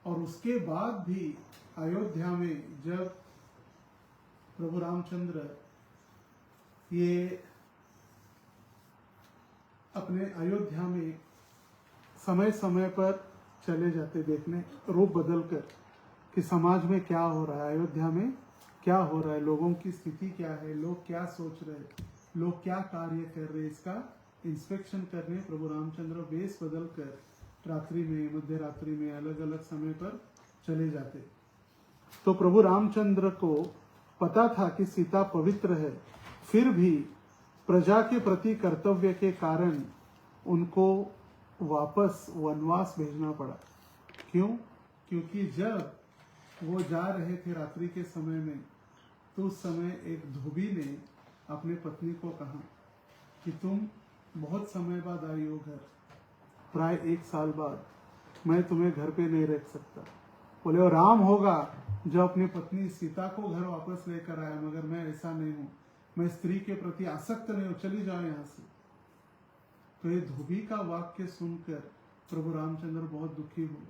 और उसके बाद भी अयोध्या में जब प्रभु रामचंद्र ये अपने अयोध्या में समय समय पर चले जाते देखने, रूप बदल कर कि समाज में क्या हो रहा है, अयोध्या में क्या हो रहा है, लोगों की स्थिति क्या है, लोग क्या सोच रहे हैं, लोग क्या कार्य कर रहे हैं, इसका इंस्पेक्शन करने प्रभु रामचंद्र वेश बदल कर रात्रि में, मध्य रात्रि में अलग अलग समय पर चले जाते। तो प्रभु रामचंद्र को पता था कि सीता पवित्र है, फिर भी प्रजा के प्रति कर्तव्य के कारण उनको वापस वनवास भेजना पड़ा। क्यों? क्योंकि जब वो जा रहे थे रात्रि के समय में, तो उस समय एक धोबी ने अपने पत्नी को कहा कि तुम बहुत समय बाद आई हो घर, प्राय 1 साल बाद, मैं तुम्हें घर पे नहीं रख सकता। बोले वो राम होगा जो अपनी पत्नी सीता को घर वापस लेकर आया, मगर मैं ऐसा नहीं हूं, मैं स्त्री के प्रति आसक्त नहीं हूं, चली जाओ यहाँ से। तो ये धोबी का वाक्य सुनकर प्रभु रामचंद्र बहुत दुखी हुए।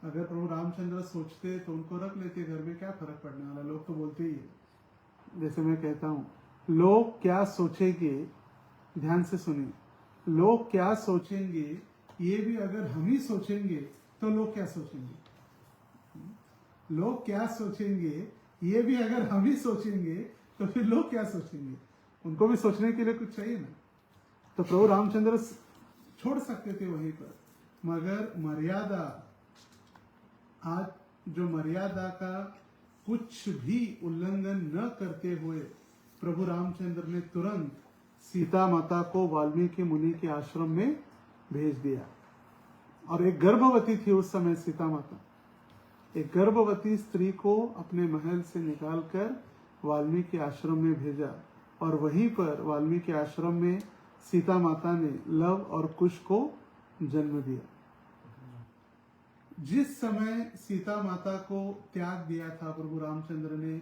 अगर प्रभु रामचंद्र सोचते तो उनको रख लेते घर में, क्या फर्क पड़ने वाला, लोग तो बोलते ही है। जैसे मैं कहता हूँ, लोग क्या सोचेंगे, ध्यान से सुनिए, लोग क्या सोचेंगे ये भी अगर हम ही सोचेंगे तो लोग क्या सोचेंगे, लोग क्या सोचेंगे ये भी अगर हम ही सोचेंगे तो फिर लोग क्या सोचेंगे, उनको भी सोचने के लिए कुछ चाहिए ना। तो प्रभु रामचंद्र छोड़ सकते थे वहीं पर, मगर मर्यादा, आज जो मर्यादा का कुछ भी उल्लंघन न करते हुए प्रभु रामचंद्र ने तुरंत सीता माता को वाल्मीकि मुनि के आश्रम में भेज दिया। और एक गर्भवती थी उस समय सीता माता। एक गर्भवती स्त्री को अपने महल से निकालकर वाल्मीकि आश्रम में भेजा और वहीं पर वाल्मीकि आश्रम में सीता माता ने लव और कुश को जन्म दिया। जिस समय सीता माता को त्याग दिया था प्रभु रामचंद्र ने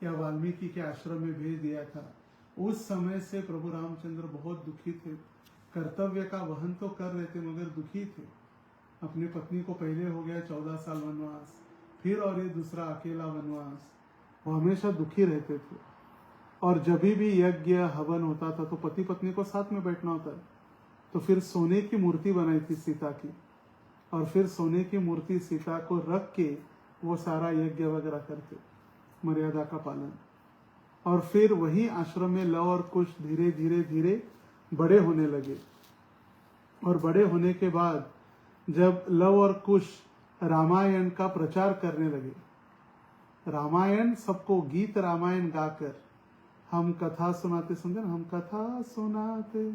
या वाल्मीकि के आश्रम में भेज दिया था, उस समय से प्रभु रामचंद्र बहुत दुखी थे। कर्तव्य का वहन तो कर रहे थे मगर दुखी थे। अपनी पत्नी को पहले हो गया 14 साल वनवास, फिर और ये दूसरा अकेला वनवास। वो हमेशा दुखी रहते थे। और जब भी यज्ञ हवन होता था तो पति पत्नी को साथ में बैठना होता है। तो फिर सोने की मूर्ति बनाई थी सीता की, और फिर सोने की मूर्ति सीता को रख के वो सारा यज्ञ वगैरह करते, मर्यादा का पालन। और फिर वही आश्रम में लव और कुश धीरे धीरे धीरे बड़े होने लगे। और बड़े होने के बाद जब लव और कुश रामायण का प्रचार करने लगे, रामायण सबको गीत रामायण गाकर हम कथा सुनाते, समझे ना, हम कथा सुनाते,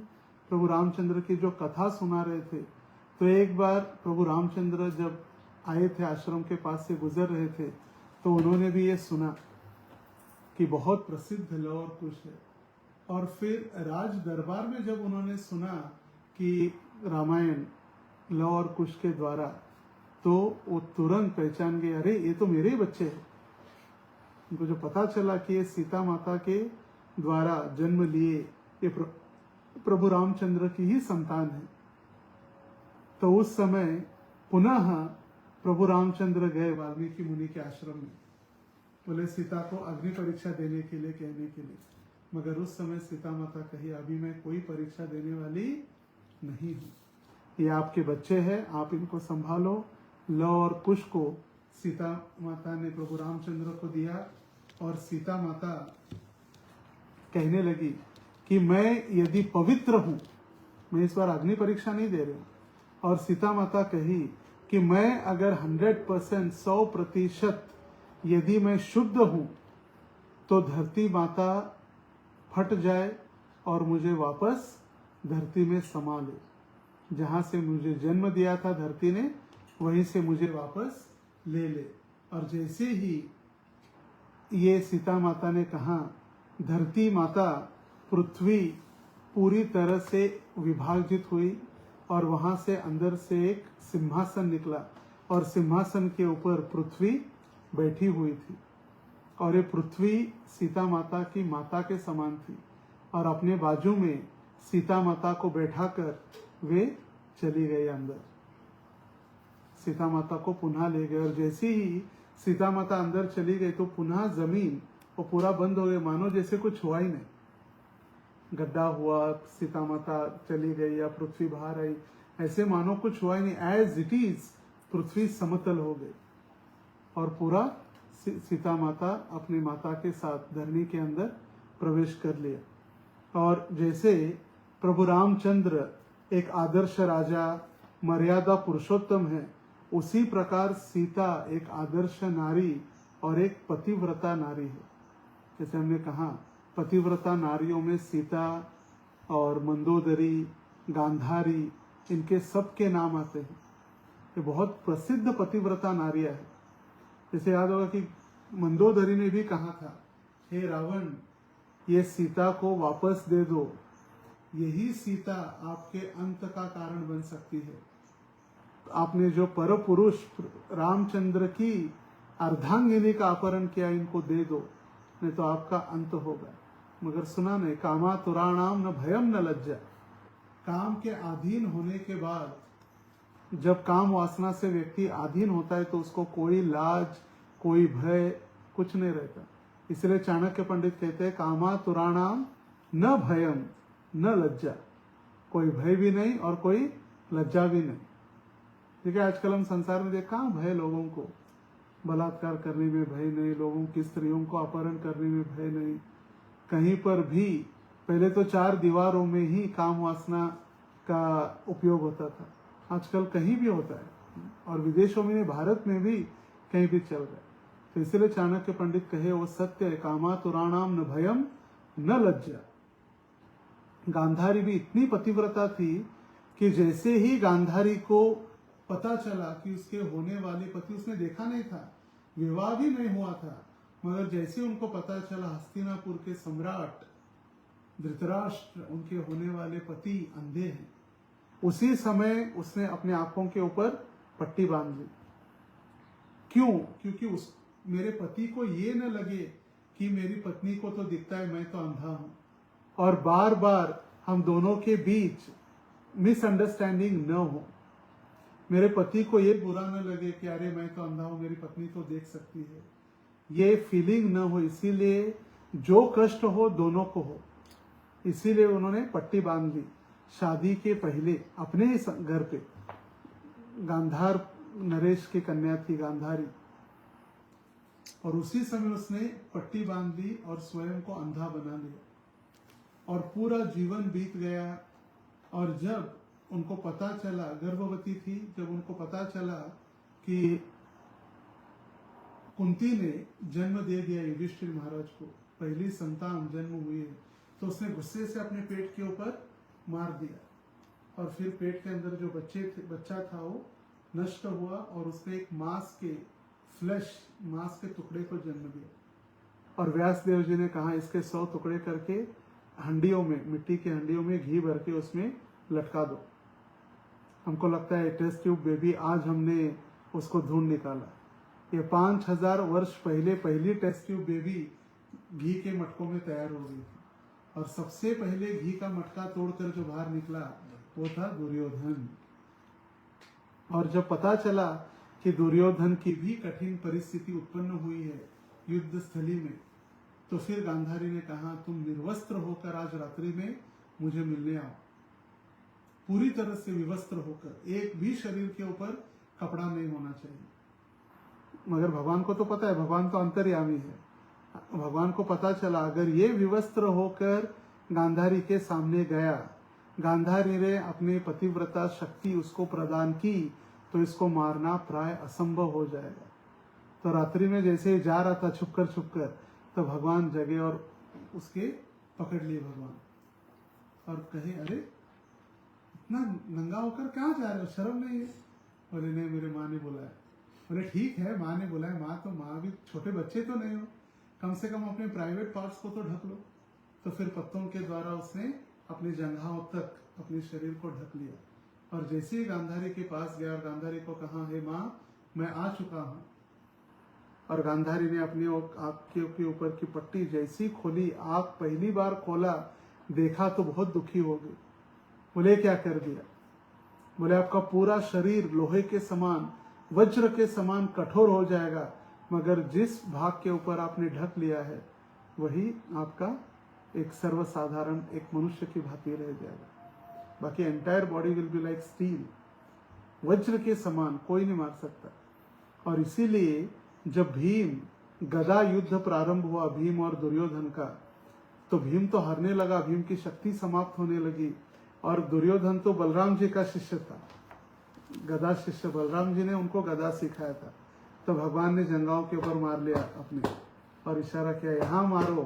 प्रभु रामचंद्र की जो कथा सुना रहे थे। तो एक बार प्रभु रामचंद्र जब आए थे, आश्रम के पास से गुजर रहे थे, तो उन्होंने भी ये सुना कि बहुत प्रसिद्ध लव और कुश है। और फिर राज दरबार में जब उन्होंने सुना कि रामायण लव और कुश के द्वारा, तो वो तुरंत पहचान गए, अरे ये तो मेरे ही बच्चे हैं। उनको जो पता चला कि ये सीता माता के द्वारा जन्म लिए ये प्रभु रामचंद्र की ही संतान है, तो उस समय पुनः प्रभु रामचंद्र गए वाल्मीकि मुनि के आश्रम में, बोले सीता को अग्नि परीक्षा देने के लिए, कहने के लिए। मगर उस समय सीता माता कही, अभी मैं कोई परीक्षा देने वाली नहीं हूँ, ये आपके बच्चे हैं, आप इनको संभालो। लव और कुश को सीता माता ने प्रभु रामचंद्र को दिया। और सीता माता कहने लगी कि मैं यदि पवित्र हूं, मैं इस बार अग्नि परीक्षा नहीं दे रही हूं। और सीता माता कही कि मैं अगर 100% 100% यदि मैं शुद्ध हूं, तो धरती माता फट जाए और मुझे वापस धरती में समा ले। जहां से मुझे जन्म दिया था धरती ने, वहीं से मुझे वापस ले ले। और जैसे ही ये सीता माता ने कहा, धरती माता पृथ्वी पूरी तरह से विभाजित हुई और वहां से अंदर से एक सिंहासन निकला और सिंहासन के ऊपर पृथ्वी बैठी हुई थी। और ये पृथ्वी सीता माता की माता के समान थी और अपने बाजू में सीता माता को बैठाकर वे चली गई अंदर। सीता माता को पुनः ले गए और जैसे ही सीता माता अंदर चली गई तो पुनः जमीन वो पूरा बंद हो गया, मानो जैसे कुछ हुआ ही नहीं। गड्ढा हुआ, सीता माता चली गई या पृथ्वी बाहर आई, ऐसे मानो कुछ हुआ ही नहीं। एज इट इज पृथ्वी समतल हो गई और पूरा सीता माता अपनी माता के साथ धरनी के अंदर प्रवेश कर लिया। और जैसे प्रभु रामचंद्र एक आदर्श राजा, मर्यादा पुरुषोत्तम है, उसी प्रकार सीता एक आदर्श नारी और एक पतिव्रता नारी है। जैसे हमने कहा, पतिव्रता नारियों में सीता और मंदोदरी, गांधारी, इनके सबके नाम आते हैं। ये बहुत प्रसिद्ध पतिव्रता नारियां हैं। जैसे याद होगा कि मंदोदरी ने भी कहा था, हे रावण, ये सीता को वापस दे दो, यही सीता आपके अंत का कारण बन सकती है। आपने जो पर पुरुष रामचंद्र की अर्धांगिनी का अपहरण किया, इनको दे दो, नहीं तो आपका अंत होगा। मगर सुना नहीं, कामा तुराणाम न भयम न लज्जा। काम के अधीन होने के बाद, जब काम वासना से व्यक्ति अधीन होता है तो उसको कोई लाज, कोई भय, कुछ नहीं रहता। इसलिए चाणक्य पंडित कहते हैं, कामा तुराणाम न भयम न लज्जा। कोई भय भी नहीं और कोई लज्जा भी नहीं। ठीक है, आजकल हम संसार में देख, कहाँ भय लोगों को, बलात्कार करने में भय नहीं, लोगों की स्त्रियों को अपहरण करने में भय नहीं, कहीं पर भी। पहले तो 4 दीवारों में ही काम वासना का उपयोग होता था, आजकल कहीं भी होता है और विदेशों में, भारत में भी कहीं भी चल रहा है। तो इसलिए चाणक्य पंडित कहे वो सत्य है, कामातुराणाम न भयम न लज्जा। गांधारी भी इतनी पतिव्रता थी कि जैसे ही गांधारी को पता चला कि उसके होने वाले पति, उसने देखा नहीं था, विवाह भी नहीं हुआ था, मगर जैसे उनको पता चला हस्तिनापुर के सम्राट धृतराष्ट्र उनके होने वाले पति अंधे हैं, उसी समय उसने अपने आंखों के ऊपर पट्टी बांध ली। क्यों? क्योंकि उस मेरे पति को ये न लगे कि मेरी पत्नी को तो दिखता है, मैं तो अंधा हूं। और बार बार हम दोनों के बीच मिसअंडरस्टैंडिंग न हो, मेरे पति को ये बुरा न लगे कि अरे मैं तो अंधा हूं, मेरी पत्नी तो देख सकती है, ये फीलिंग न हो। इसीलिए जो कष्ट हो दोनों को हो, इसीलिए उन्होंने पट्टी बांध दी शादी के पहले अपने ही घर पे। गांधार नरेश की कन्या थी गांधारी, और उसी समय उसने पट्टी बांध दी और स्वयं को अंधा बना लिया, और पूरा जीवन बीत गया। और जब उनको पता चला, गर्भवती थी, जब उनको पता चला कि कुंती ने जन्म दे दिया युधिष्ठिर महाराज को, पहली संतान जन्म हुई है, तो उसने गुस्से से अपने पेट के ऊपर मार दिया, और फिर पेट के अंदर जो बच्चा था वो नष्ट हुआ, और उसने एक मांस के टुकड़े को जन्म दिया। और व्यासदेव जी ने कहा इसके 100 टुकड़े करके हंडियों में, मिट्टी के हंडियों में घी भर के उसमें लटका दो। हमको लगता है टेस्ट ट्यूब बेबी, आज हमने उसको ढूंढ निकाला। ये 5000 वर्ष पहले पहली टेस्ट ट्यूब बेबी घी के मटकों में तैयार हो गई थी, और सबसे पहले घी का मटका तोड़कर जो बाहर निकला वो था दुर्योधन। और जब पता चला कि दुर्योधन की भी कठिन परिस्थिति उत्पन्न हुई है युद्ध स्थली में, तो फिर गांधारी ने कहा तुम निर्वस्त्र होकर आज रात्रि में मुझे मिलने आओ, पूरी तरह से विवस्त्र होकर, एक भी शरीर के ऊपर कपड़ा नहीं होना चाहिए। मगर भगवान को तो पता है, भगवान तो अंतर्यामी है, भगवान को पता चला अगर ये विवस्त्र होकर गांधारी के सामने गया, गांधारी ने अपने पतिव्रता शक्ति उसको प्रदान की, तो इसको मारना प्राय असंभव हो जाएगा। तो रात्रि में जैसे ही जा रहा था छुपकर, तो भगवान जगे और उसके पकड़ लिए भगवान, और कहे अरे इतना नंगा होकर कहाँ जा रहे हो, शर्म नहीं है? बोले नहीं, मेरे माँ ने बुलाया। बोले ठीक है, माँ ने बुलाया, माँ भी छोटे बच्चे तो नहीं हो, कम से कम अपने प्राइवेट पार्ट्स को तो ढक लो। तो फिर पत्तों के द्वारा उसने अपनी जंघाओं तक अपने शरीर को ढक लिया, और जैसे ही गांधारी के पास गया और गांधारी को कहा हे माँ मैं आ चुका हूँ, और गांधारी ने अपनी आंखों के ऊपर की पट्टी जैसी खोली, आंख पहली बार खोला, देखा तो बहुत दुखी हो गई। बोले क्या कर दिया? बोले आपका पूरा शरीर लोहे के समान, वज्र के समान कठोर हो जाएगा, मगर जिस भाग के ऊपर आपने ढक लिया है वही आपका एक सर्वसाधारण एक मनुष्य की भांति रह जाएगा, बाकी entire body will be like steel, वज्र के समान, कोई नहीं मार सकता। और इसीलिए जब भीम गदा युद्ध प्रारंभ हुआ भीम और दुर्योधन का, तो भीम तो हारने लगा, भीम की शक्ति समाप्त होने लगी, और दुर्योधन तो बलराम जी का शिष्य था, गदा शिष्य, बलराम जी ने उनको गदा सिखाया था। तो भगवान ने जंगाओं के ऊपर मार लिया अपने, और इशारा किया यहाँ मारो,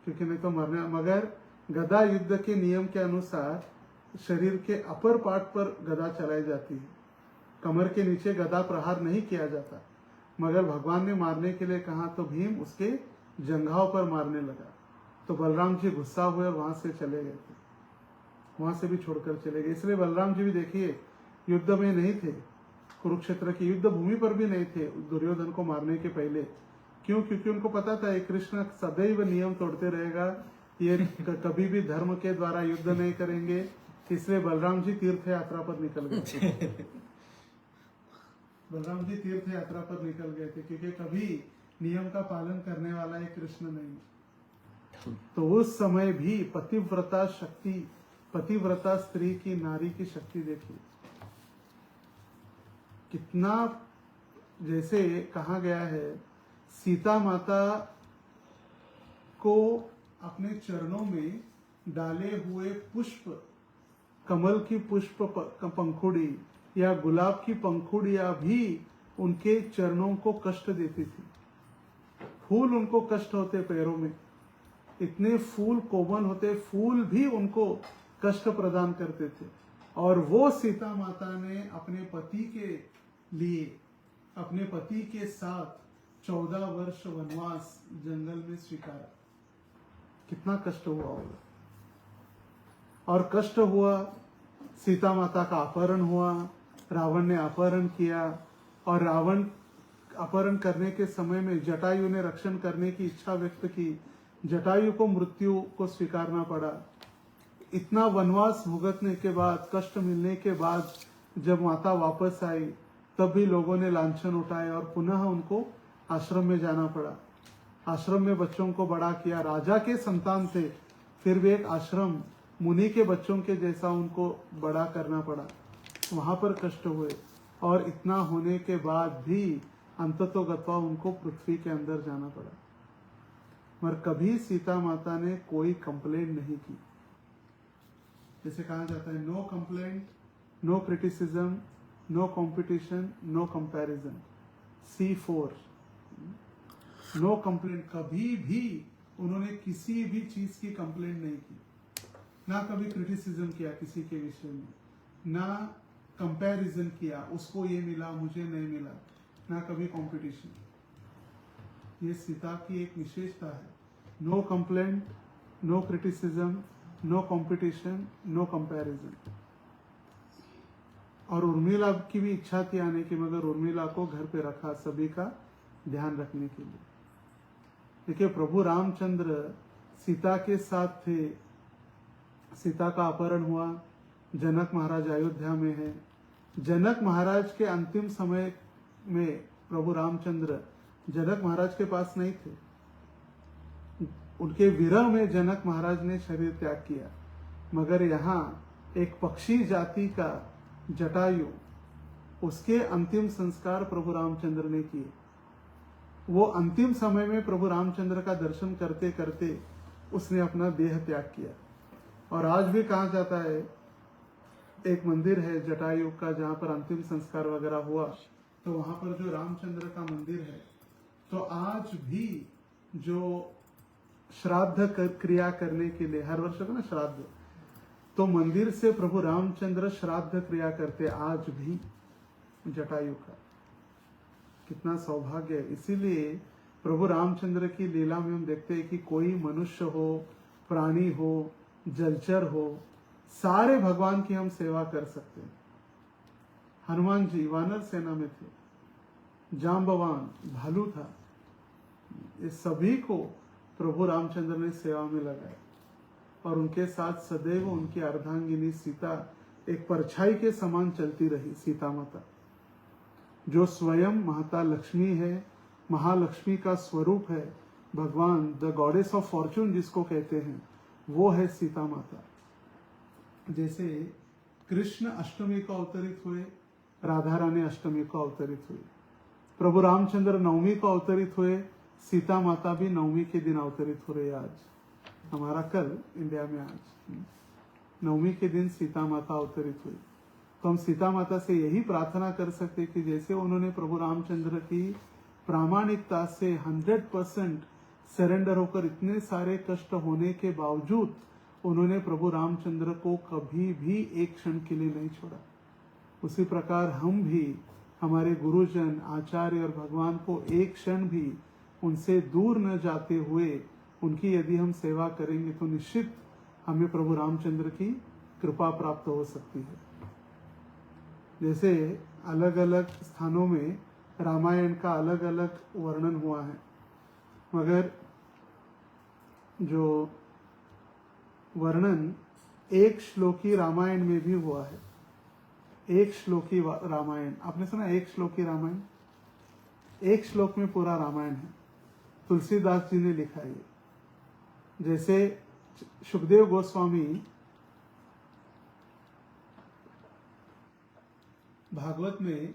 क्योंकि नहीं तो मरने। मगर गदा युद्ध के नियम के अनुसार शरीर के अपर पार्ट पर गदा चलाई जाती है, कमर के नीचे गदा प्रहार नहीं किया जाता। मगर भगवान ने मारने के लिए कहा तो भीम उसके जंघाओं पर मारने लगा, तो बलराम जी गुस्सा हुए और वहां से चले गए थे, वहां से भी छोड़कर चले गए। इसलिए बलराम जी भी देखिए युद्ध में नहीं थे, कुरुक्षेत्र की युद्ध भूमि पर भी नहीं थे दुर्योधन को मारने के पहले। क्यों? क्योंकि उनको पता था ये कृष्ण सदैव नियम तोड़ते रहेगा, ये कभी भी धर्म के द्वारा युद्ध नहीं करेंगे, इसलिए बलराम जी तीर्थ यात्रा पर निकल गए। बलराम जी तीर्थ यात्रा पर निकल गए थे, क्योंकि कभी नियम का पालन करने वाला ये कृष्ण नहीं। तो उस समय भी पतिव्रता शक्ति, पतिव्रता स्त्री की, नारी की शक्ति देखिए कितना, जैसे कहा गया है सीता माता को अपने चरणों में डाले हुए पुष्प, कमल की पुष्प पंखुड़ी या गुलाब की पंखुड़ियां भी उनके चरणों को कष्ट देती थी, फूल उनको कष्ट होते पैरों में, इतने फूल कोमल होते, फूल भी उनको कष्ट प्रदान करते थे। और वो सीता माता ने अपने पति के लिए, अपने पति के साथ 14 वर्ष वनवास जंगल में स्वीकारा। कितना कष्ट हुआ होगा। और कष्ट हुआ, सीता माता का अपहरण हुआ, रावण ने अपहरण किया, और रावण अपहरण करने के समय में जटायु ने रक्षण करने की इच्छा व्यक्त की, जटायु को मृत्यु को स्वीकारना पड़ा। इतना वनवास भुगतने के बाद, कष्ट मिलने के बाद जब माता वापस आई, तब भी लोगों ने लांछन उठाए और पुनः उनको आश्रम में जाना पड़ा। आश्रम में बच्चों को बड़ा किया, राजा के संतान थे, फिर भी एक आश्रम मुनि के बच्चों के जैसा उनको बड़ा करना पड़ा। वहां पर कष्ट हुए, और इतना होने के बाद भी अंततोगत्वा उनको पृथ्वी के अंदर जाना पड़ा। मगर कभी सीता माता ने कोई कंप्लेंट नहीं की। जैसे कहा जाता है, no complaint, no criticism, no competition, no comparison, C4। No complaint. कभी भी उन्होंने किसी भी चीज की कंप्लेंट नहीं की, ना कभी क्रिटिसिज्म किया किसी के विषय में, ना कंपैरिजन किया, उसको ये मिला मुझे नहीं मिला, ना कभी कंपटीशन। ये सीता की एक विशेषता है। No complaint, no criticism, no competition, no comparison. और उर्मिला की भी इच्छा थी आने की, मगर उर्मिला को घर पे रखा सभी का ध्यान रखने के लिए। देखिए, प्रभु रामचंद्र सीता के साथ थे। सीता का अपहरण हुआ, जनक महाराज अयोध्या में है। जनक महाराज के अंतिम समय में प्रभु रामचंद्र जनक महाराज के पास नहीं थे। उनके विरह में जनक महाराज ने शरीर त्याग किया। मगर यहाँ एक पक्षी जाति का जटायु, उसके अंतिम संस्कार प्रभु रामचंद्र ने किए। वो अंतिम समय में प्रभु रामचंद्र का दर्शन करते करते उसने अपना देह त्याग किया। और आज भी कहा जाता है, एक मंदिर है जटायु का, जहाँ पर अंतिम संस्कार वगैरह हुआ, तो वहां पर जो रामचंद्र का मंदिर है, तो आज भी जो श्राद्ध क्रिया करने के लिए, हर वर्ष होता ना श्राद्ध, तो मंदिर से प्रभु रामचंद्र श्राद्ध क्रिया करते आज भी जटायु का। कितना सौभाग्य है। इसीलिए प्रभु रामचंद्र की लीला में हम देखते हैं कि कोई मनुष्य हो, प्राणी हो, जलचर हो, सारे भगवान की हम सेवा कर सकते हैं। हनुमान जी वानर सेना में थे, जाम्बवान भालू था, ये सभी को प्रभु रामचंद्र ने सेवा में लगाया। और उनके साथ सदैव उनकी अर्धांगिनी सीता एक परछाई के समान चलती रही। सीता माता जो स्वयं माता लक्ष्मी है, महालक्ष्मी का स्वरूप है, भगवान द गॉडेस ऑफ फॉर्चून जिसको कहते हैं, वो है सीता माता। जैसे कृष्ण अष्टमी को अवतरित हुए, राधा रानी अष्टमी को अवतरित हुए, प्रभु रामचंद्र नवमी को अवतरित हुए, सीता माता भी नवमी के दिन अवतरित हो रही। आज हमारा कल इंडिया में आज नवमी के दिन सीता माता अवतरित हुई। तो हम सीता माता से यही प्रार्थना कर सकते कि जैसे उन्होंने प्रभु रामचंद्र की प्रामाणिकता से 100% सरेंडर होकर, इतने सारे कष्ट होने के बावजूद उन्होंने प्रभु रामचंद्र को कभी भी एक क्षण के लिए नहीं छोड़ा, उसी प्रकार हम भी हमारे गुरुजन, आचार्य और भगवान को एक क्षण भी उनसे दूर न जाते हुए उनकी यदि हम सेवा करेंगे तो निश्चित हमें प्रभु रामचंद्र की कृपा प्राप्त हो सकती है। जैसे अलग अलग स्थानों में रामायण का अलग अलग वर्णन हुआ है, मगर जो वर्णन एक श्लोकी रामायण में भी हुआ है, एक श्लोकी रामायण, आपने सुना एक श्लोकी रामायण? एक श्लोक में पूरा रामायण है, तुलसीदास जी ने लिखा है। जैसे सुखदेव गोस्वामी भागवत में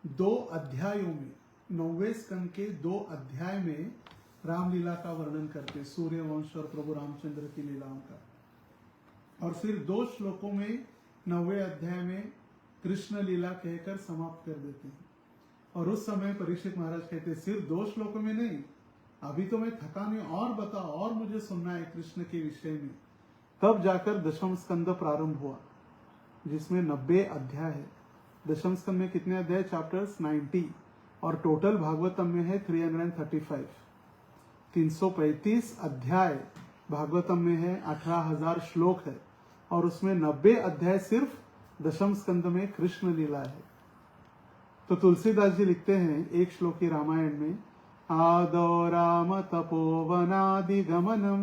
2 अध्यायों में, 9वें स्कंद के 2 अध्याय में रामलीला का वर्णन करते, सूर्यवंश और प्रभु रामचंद्र की लीलाओं का। और फिर 2 श्लोकों में 9वें अध्याय में कृष्ण लीला कहकर समाप्त कर देते हैं। और उस समय परीक्षित महाराज कहते सिर्फ 2 श्लोकों में नहीं, अभी तो मैं थका नहीं, और बताओ, और मुझे सुनना है कृष्ण के विषय में। तब जाकर दशम स्कंद प्रारंभ हुआ, जिसमें 90 अध्याय है। दशम स्कंद में कितने अध्याय? चैप्टर्स 90, और टोटल भागवतम में है 335। 335 अध्याय भागवतम में है, 18,000 श्लोक है, और उसमें 90 अध्याय सिर्फ दशम स्कंद में कृष्ण लीला है। तो तुलसीदास जी लिखते हैं एक श्लोक की रामायण में, आदौ राम तपोवनादिगमनम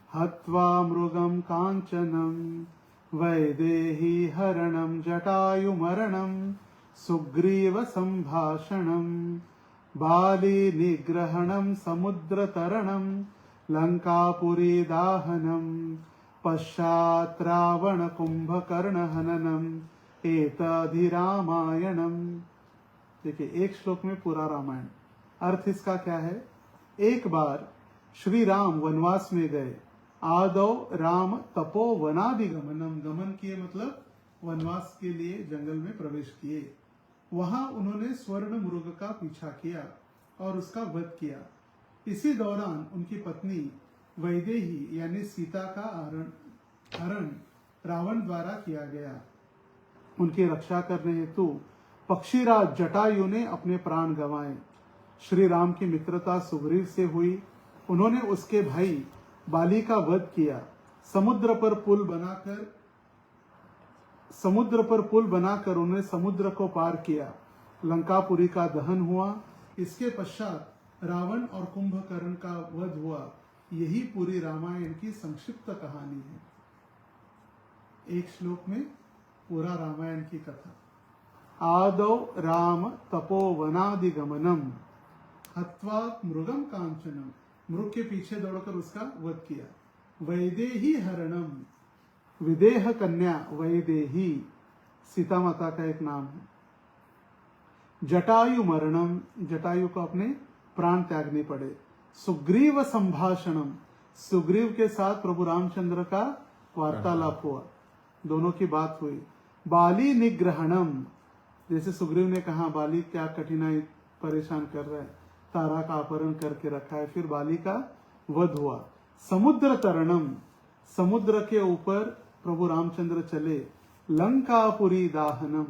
हत्वा मृगम कांचनम वैदेही हरणम जटायुमरणम सुग्रीव संभाषणम बाली निग्रहणम समुद्रतरणम लंकापुरी दाहनम पश्चात् रावण कुंभकर्ण हननम एतधिरामायणम। देखिए, एक श्लोक में पूरा रामायण। अर्थ इसका क्या है? एक बार श्री राम वनवास में गए। आदौ राम तपो वनादिगमनम, गमन किए मतलब वनवास के लिए जंगल में प्रवेश किए। वहां उन्होंने स्वर्ण मृग का पीछा किया और उसका वध किया। इसी दौरान उनकी पत्नी वैदेही यानी सीता का हरण रावण द्वारा किया गया। उनकी रक्षा करने हेतु पक्षीराज जटायु ने अपने प्राण गंवाए। श्री राम की मित्रता सुग्रीव से हुई। उन्होंने उसके भाई बाली का वध किया। समुद्र पर पुल बनाकर उन्होंने समुद्र को पार किया। लंकापुरी का दहन हुआ। इसके पश्चात रावण और कुंभकर्ण का वध हुआ। यही पूरी रामायण की संक्षिप्त कहानी है। एक श्लोक में पूरा रामायण की कथा। आदौ राम तपोवनादिगमनम हत्वा मृगम कांचनम, मृग के पीछे दौड़कर उसका वध किया। वैदेही हरणम, विदेह कन्या वैदेही सीता माता का एक नाम है। जटायु मरणम, जटायु को अपने प्राण त्यागने पड़े। सुग्रीव संभाषणम, सुग्रीव के साथ प्रभु रामचंद्र का वार्तालाप हुआ, दोनों की बात हुई। बाली निग्रहणम, जैसे सुग्रीव ने कहा बाली क्या कठिनाई परेशान कर रहा है, तारा का अपहरण करके रखा है। फिर बाली का वध हुआ। समुद्र तरणम, समुद्र के ऊपर प्रभु रामचंद्र चले। लंकापुरी दाहनम,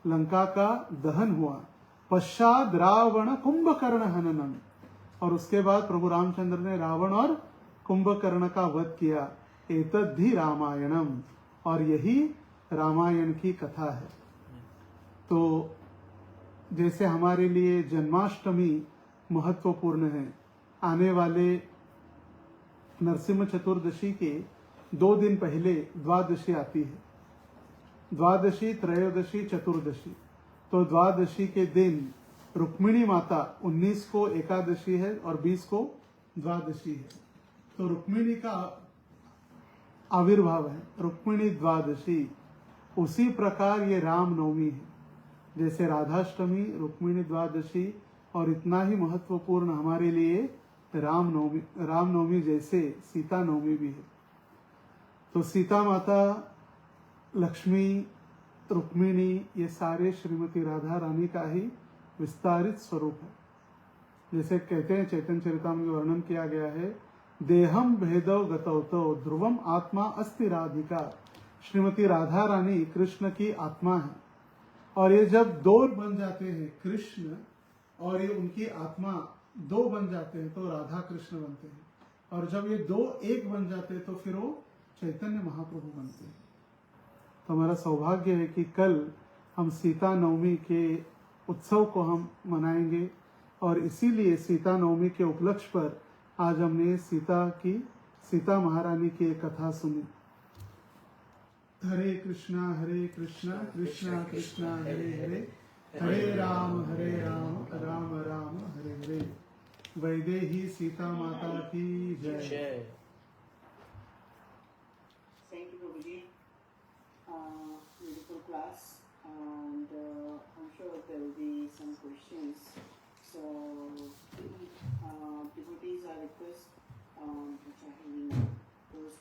लंका का दहन हुआ। पश्चात रावण कुंभकर्ण हननम, और उसके बाद प्रभु रामचंद्र ने रावण और कुंभकर्ण का वध किया। एतद्धि रामायणम, और यही रामायण की कथा है। तो जैसे हमारे लिए जन्माष्टमी महत्वपूर्ण है, आने वाले नरसिंह चतुर्दशी के 2 दिन पहले द्वादशी आती है। द्वादशी, त्रयोदशी, चतुर्दशी। तो द्वादशी के दिन रुक्मिणी माता 19 को एकादशी है और 20 को द्वादशी है। तो रुक्मिणी का आविर्भाव है, रुक्मिणी द्वादशी। उसी प्रकार ये रामनवमी है, जैसे राधाष्टमी, रुक्मिणी द्वादशी, और इतना ही महत्वपूर्ण हमारे लिए रामनवमी जैसे सीता नवमी भी है। तो सीता माता, लक्ष्मी, रुक्मिणी, ये सारे श्रीमती राधा रानी का ही विस्तारित स्वरूप है। जैसे कहते हैं चैतन्य चरितामृत में वर्णन किया गया है, देहम भेदव गतौतो ध्रुवम आत्मा अस्ति राधिका। श्रीमती राधा रानी कृष्ण की आत्मा है, और ये जब 2 बन जाते हैं, कृष्ण और ये उनकी आत्मा 2 बन जाते हैं तो राधा कृष्ण बनते हैं, और जब ये 2 एक बन जाते हैं तो फिर वो चैतन्य महाप्रभु बनते हैं। तो हमारा सौभाग्य है कि कल हम सीता नवमी के उत्सव को हम मनाएंगे, और इसीलिए सीता नवमी के उपलक्ष्य पर आज हमने सीता महारानी की एक कथा सुनी। हरे कृष्णा कृष्णा कृष्णा हरे हरे, हरे राम राम राम हरे हरे। वैदेही सीता माता की जय। Thank you, Prabhuji. Beautiful class, and I'm sure there will be some questions. So, devotees are request which are having those